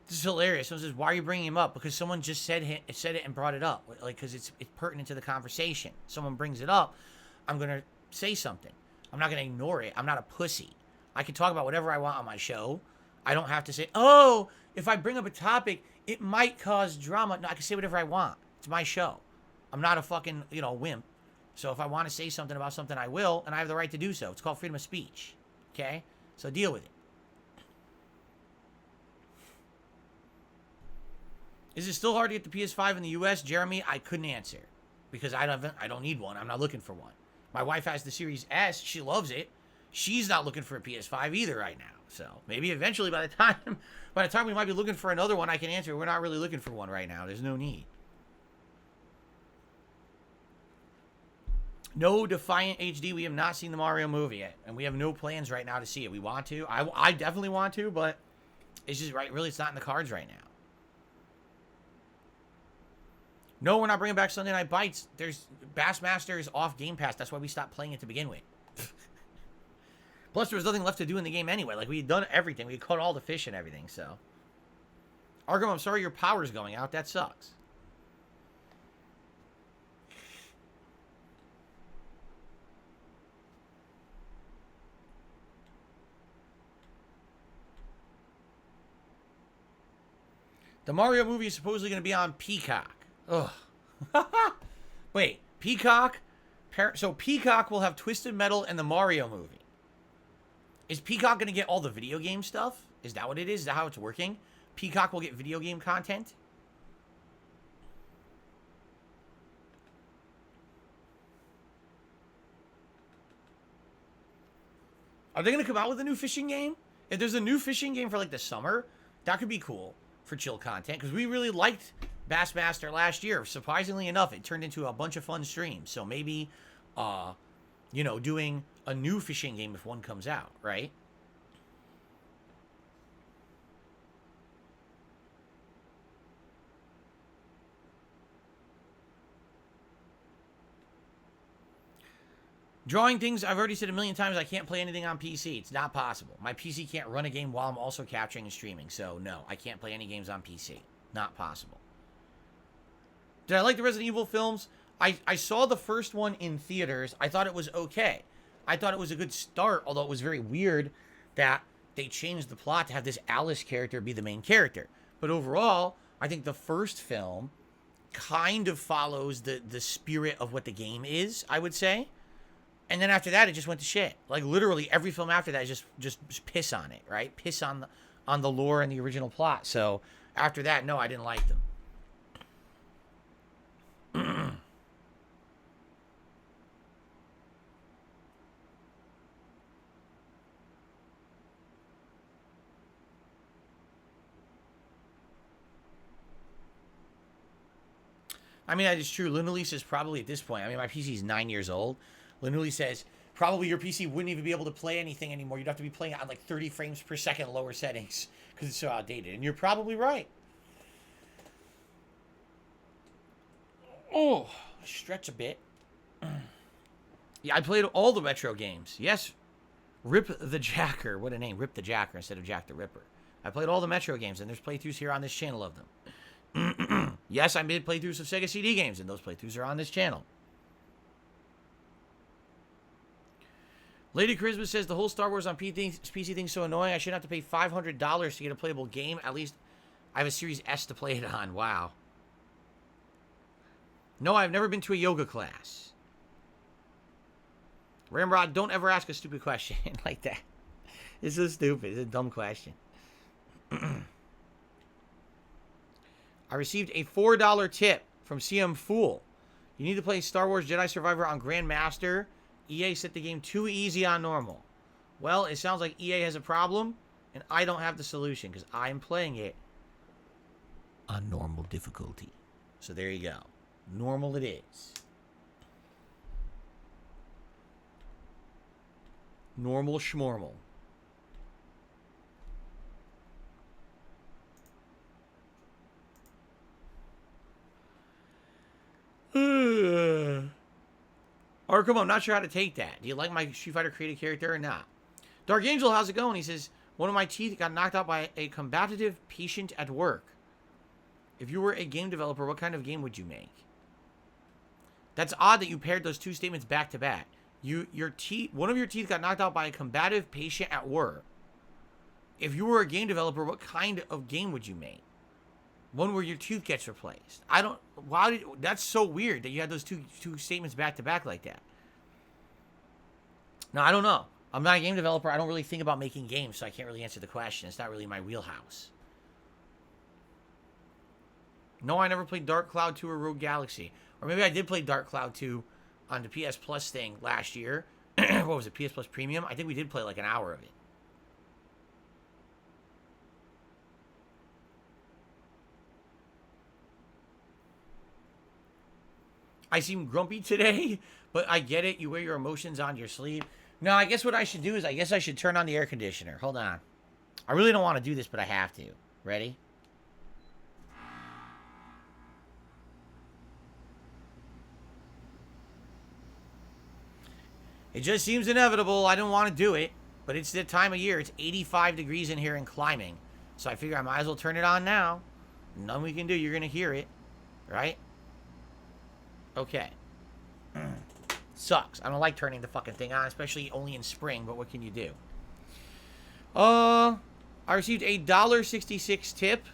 This is hilarious. Someone says, why are you bringing him up? Because someone just said it and brought it up. Like, because it's pertinent to the conversation. Someone brings it up, I'm going to say something. I'm not going to ignore it. I'm not a pussy. I can talk about whatever I want on my show. I don't have to say, oh, if I bring up a topic, it might cause drama. No, I can say whatever I want. It's my show. I'm not a fucking, wimp. So if I want to say something about something, I will, and I have the right to do so. It's called freedom of speech. Okay? So deal with it. Is it still hard to get the PS5 in the US, Jeremy? I couldn't answer because I don't need one. I'm not looking for one. My wife has the Series S. She loves it. She's not looking for a PS5 either right now. So maybe eventually by the time we might be looking for another one, I can answer. We're not really looking for one right now. There's no need. No Defiant HD. We have not seen the Mario movie yet, and we have no plans right now to see it. We want to. I definitely want to, but it's just really it's not in the cards right now. No, we're not bringing back Sunday Night Bites. There's Bassmaster is off Game Pass. That's why we stopped playing it to begin with. Plus, there was nothing left to do in the game anyway. Like, we had done everything. We had caught all the fish and everything, so. Argo, I'm sorry your power's going out. That sucks. The Mario movie is supposedly going to be on Peacock. Ugh. Wait, Peacock? So Peacock will have Twisted Metal and the Mario movie. Is Peacock going to get all the video game stuff? Is that what it is? Is that how it's working? Peacock will get video game content? Are they going to come out with a new fishing game? If there's a new fishing game for like the summer, that could be cool for chill content. Because we really liked Bassmaster last year. Surprisingly enough, it turned into a bunch of fun streams. So maybe, doing a new fishing game if one comes out, right? Drawing things, I've already said a million times, I can't play anything on PC. It's not possible. My PC can't run a game while I'm also capturing and streaming. So, no, I can't play any games on PC. Not possible. Did I like the Resident Evil films? I saw the first one in theaters. I thought it was okay. I thought it was a good start, although it was very weird that they changed the plot to have this Alice character be the main character. But overall, I think the first film kind of follows the spirit of what the game is, I would say. And then after that, it just went to shit. Like, literally, every film after that is just piss on it, right? Piss on the lore and the original plot. So, after that, no, I didn't like them. I mean, that is true. Linuli says probably at this point, I mean, my PC is 9 years old. Linuli says probably your PC wouldn't even be able to play anything anymore. You'd have to be playing it on like 30 frames per second lower settings because it's so outdated. And you're probably right. Oh, stretch a bit. Yeah, I played all the retro games. Yes, Rip the Jacker. What a name. Rip the Jacker instead of Jack the Ripper. I played all the Metro games, and there's playthroughs here on this channel of them. Yes, I made playthroughs of Sega CD games, and those playthroughs are on this channel. Lady Charisma says the whole Star Wars on PC thing's so annoying. I shouldn't have to pay $500 to get a playable game. At least I have a Series S to play it on. Wow. No, I've never been to a yoga class. Ramrod, don't ever ask a stupid question like that. It's so stupid. It's a dumb question. I received a $4 tip from CM Fool. You need to play Star Wars Jedi Survivor on Grandmaster. EA set the game too easy on normal. Well, it sounds like EA has a problem, and I don't have the solution because I'm playing it on normal difficulty. So there you go. Normal it is. Normal schmormal. Arkham, I'm not sure how to take that. Do you like my Street Fighter created character or not? Dark Angel, how's it going? He says, one of my teeth got knocked out by a combative patient at work. If you were a game developer, what kind of game would you make? That's odd that you paired those two statements back to back. One of your teeth got knocked out by a combative patient at work. If you were a game developer, what kind of game would you make? One where your tooth gets replaced. That's so weird that you had those two statements back to back like that. Now, I don't know. I'm not a game developer. I don't really think about making games, so I can't really answer the question. It's not really my wheelhouse. No, I never played Dark Cloud 2 or Rogue Galaxy. Or maybe I did play Dark Cloud 2 on the PS Plus thing last year. What was it, PS Plus Premium? I think we did play like an hour of it. I seem grumpy today, but I get it. You wear your emotions on your sleeve. No, I guess what I should do is I should turn on the air conditioner. Hold on. I really don't want to do this, but I have to. Ready? It just seems inevitable. I don't want to do it, but it's the time of year. It's 85 degrees in here and climbing. So I figure I might as well turn it on now. Nothing we can do. You're going to hear it. Right? Okay. Sucks. I don't like turning the fucking thing on, especially only in spring, but what can you do? I received a $1.66 tip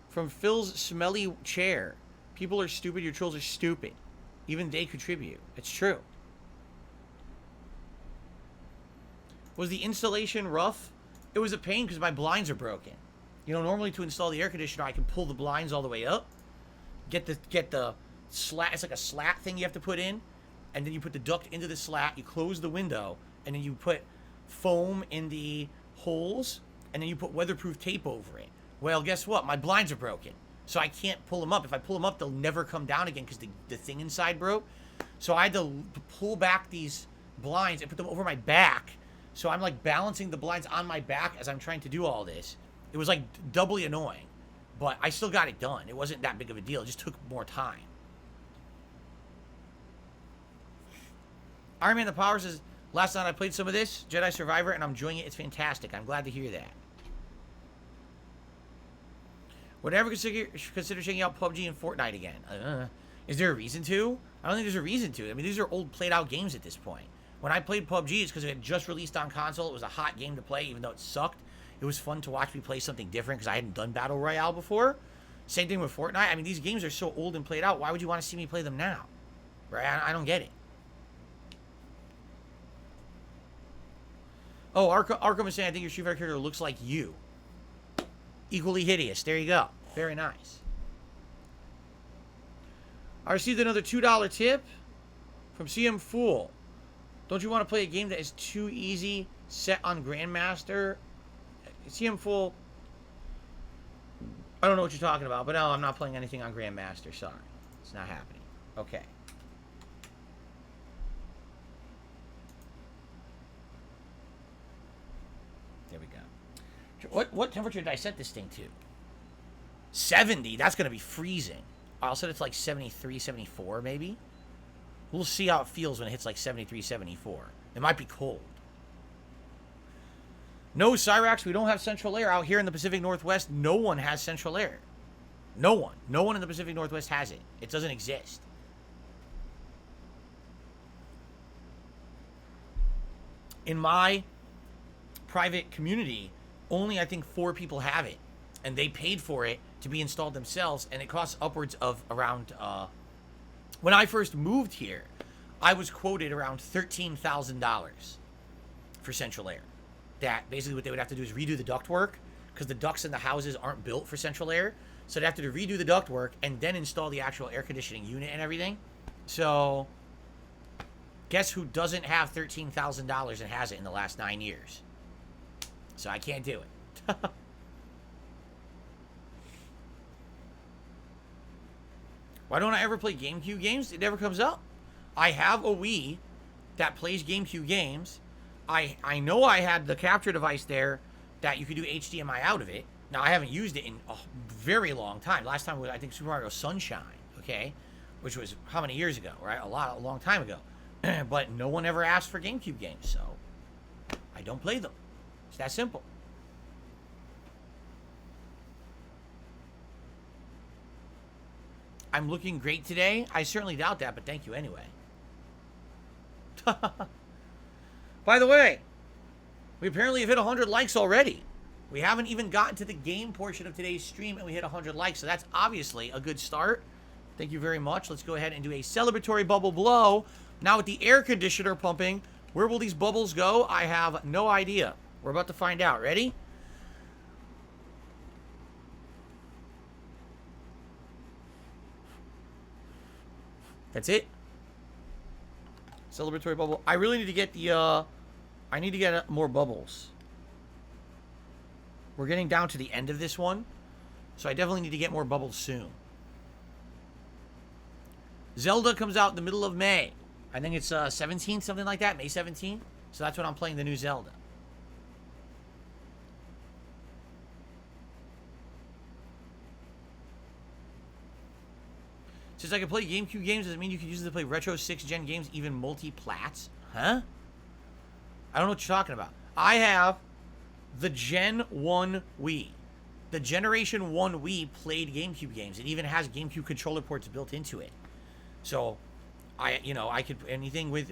from Phil's smelly chair. People are stupid. Your trolls are stupid. Even they contribute. It's true. Was the installation rough? It was a pain because my blinds are broken. You know, normally to install the air conditioner, I can pull the blinds all the way up. Get the slat. It's like a slat thing you have to put in. And then you put the duct into the slat. You close the window. And then you put foam in the holes. And then you put weatherproof tape over it. Well, guess what? My blinds are broken. So I can't pull them up. If I pull them up, they'll never come down again because the thing inside broke. So I had to pull back these blinds and put them over my back. So I'm like balancing the blinds on my back as I'm trying to do all this. It was like doubly annoying. But I still got it done. It wasn't that big of a deal. It just took more time. Iron Man the Power says, last night I played some of this, Jedi Survivor, and I'm enjoying it. It's fantastic. I'm glad to hear that. Would I ever consider checking out PUBG and Fortnite again? Is there a reason to? I don't think there's a reason to. I mean, these are old, played-out games at this point. When I played PUBG, it's because it had just released on console. It was a hot game to play, even though it sucked. It was fun to watch me play something different because I hadn't done Battle Royale before. Same thing with Fortnite. I mean, these games are so old and played out. Why would you want to see me play them now? Right? I don't get it. Oh, Arkham is saying, I think your Street Fighter character looks like you. Equally hideous. There you go. Very nice. I received another $2 tip from CM Fool. Don't you want to play a game that is too easy, set on Grandmaster? CM Fool, I don't know what you're talking about, but no, I'm not playing anything on Grandmaster. Sorry. It's not happening. Okay. There we go. What temperature did I set this thing to? 70. That's going to be freezing. I'll set it to like 73, 74 maybe. We'll see how it feels when it hits like 73, 74. It might be cold. No, Cyrax, we don't have central air. Out here in the Pacific Northwest, no one has central air. No one. No one in the Pacific Northwest has it. It doesn't exist. In my private community, only I think 4 people have it. And they paid for it to be installed themselves. And it costs upwards of around... when I first moved here, I was quoted around $13,000 for central air. That basically what they would have to do is redo the ductwork, because the ducts in the houses aren't built for central air. So they'd have to redo the ductwork and then install the actual air conditioning unit and everything. So guess who doesn't have $13,000 and has it in the last 9 years? So I can't do it. Why don't I ever play GameCube games? It never comes up. I have a Wii that plays GameCube games. I know I had the capture device there that you could do HDMI out of it. Now, I haven't used it in a very long time. Last time was, I think, Super Mario Sunshine, okay? Which was how many years ago, right? A long time ago. But no one ever asked for GameCube games, so I don't play them. It's that simple. I'm looking great today. I certainly doubt that, but thank you anyway. By the way, we apparently have hit 100 likes already. We haven't even gotten to the game portion of today's stream, and we hit 100 likes, so that's obviously a good start. Thank you very much. Let's go ahead and do a celebratory bubble blow. Now with the air conditioner pumping, where will these bubbles go? I have no idea. We're about to find out. Ready? That's it. Celebratory bubble. I really need to get the, I need to get more bubbles. We're getting down to the end of this one, so I definitely need to get more bubbles soon. Zelda comes out in the middle of May. I think it's 17th, something like that, May 17th. So that's when I'm playing the new Zelda. Since I can play GameCube games, does it mean you can use it to play retro 6th-gen games, even multi-plats? Huh? I don't know what you're talking about. I have the Gen 1 Wii. The Generation 1 Wii played GameCube games. It even has GameCube controller ports built into it. So, I could, anything with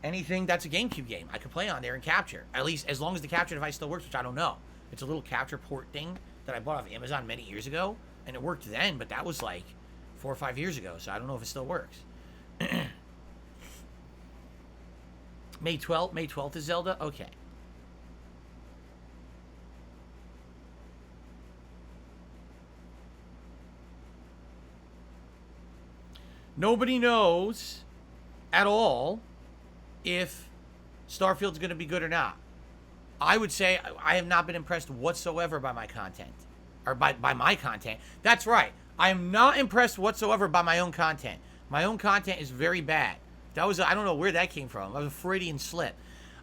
anything that's a GameCube game, I could play on there and capture. At least, as long as the capture device still works, which I don't know. It's a little capture port thing that I bought off Amazon many years ago. And it worked then, but that was like 4 or 5 years ago, so I don't know if it still works. May 12th is Zelda? Okay. Nobody knows at all if Starfield's going to be good or not. I would say I have not been impressed whatsoever by my content. Or by my content. That's right. I am not impressed whatsoever by my own content. My own content is very bad. That was, I don't know where that came from. That was a Freudian slip.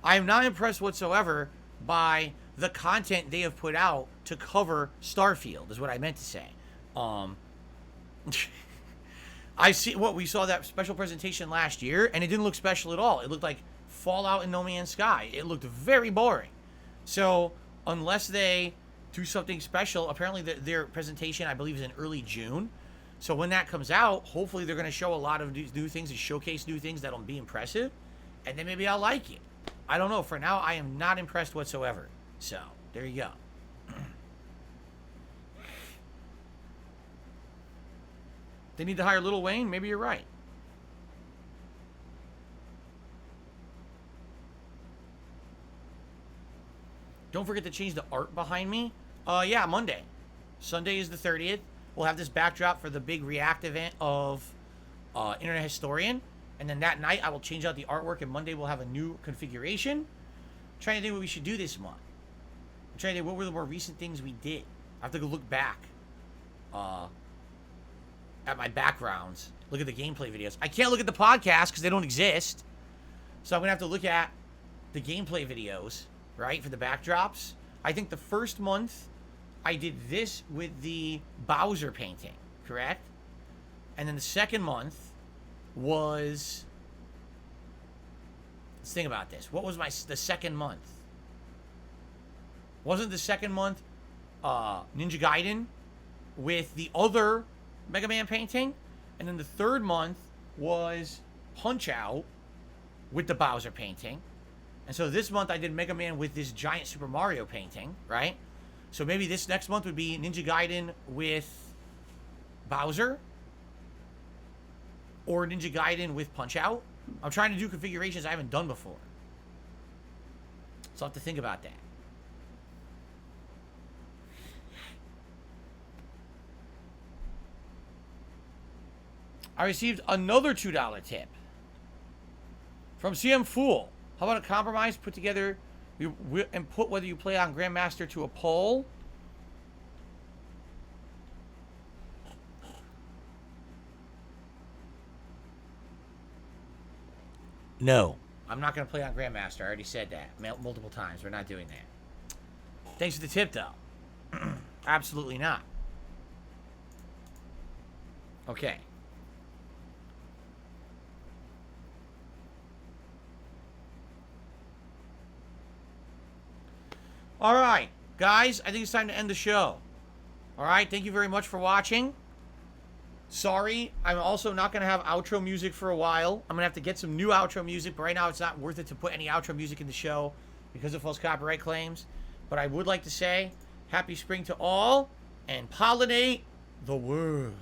I am not impressed whatsoever by the content they have put out to cover Starfield, is what I meant to say. I see what we saw that special presentation last year, and it didn't look special at all. It looked like Fallout in No Man's Sky. It looked very boring. So, unless they do something special, apparently their presentation, I believe, is in early June. So when that comes out, hopefully they're going to show a lot of new things and showcase new things that'll be impressive. And then maybe I'll like it. I don't know. For now, I am not impressed whatsoever. So, there you go. They need to hire Lil Wayne? Maybe you're right. Don't forget to change the art behind me. Yeah, Monday. Sunday is the 30th. We'll have this backdrop for the big React event of Internet Historian. And then that night, I will change out the artwork, and Monday we'll have a new configuration. I'm trying to think what we should do this month. I'm trying to think what were the more recent things we did. I have to go look back at my backgrounds. Look at the gameplay videos. I can't look at the podcast because they don't exist. So I'm going to have to look at the gameplay videos, right, for the backdrops. I think the first month, I did this with the Bowser painting, correct? And then the second month was... Let's think about this. What was the second month? Wasn't the second month Ninja Gaiden with the other Mega Man painting? And then the third month was Punch-Out with the Bowser painting. And so this month I did Mega Man with this giant Super Mario painting, right? So maybe this next month would be Ninja Gaiden with Bowser. Or Ninja Gaiden with Punch-Out. I'm trying to do configurations I haven't done before. So I'll have to think about that. I received another $2 tip from CM Fool. How about a compromise? Put together and put whether you play on Grandmaster to a poll. No. I'm not going to play on Grandmaster. I already said that multiple times. We're not doing that. Thanks for the tip, though. Absolutely not. Okay. All right, guys, I think it's time to end the show. All right, thank you very much for watching. Sorry, I'm also not going to have outro music for a while. I'm going to have to get some new outro music, but right now it's not worth it to put any outro music in the show because of false copyright claims. But I would like to say happy spring to all and pollinate the world.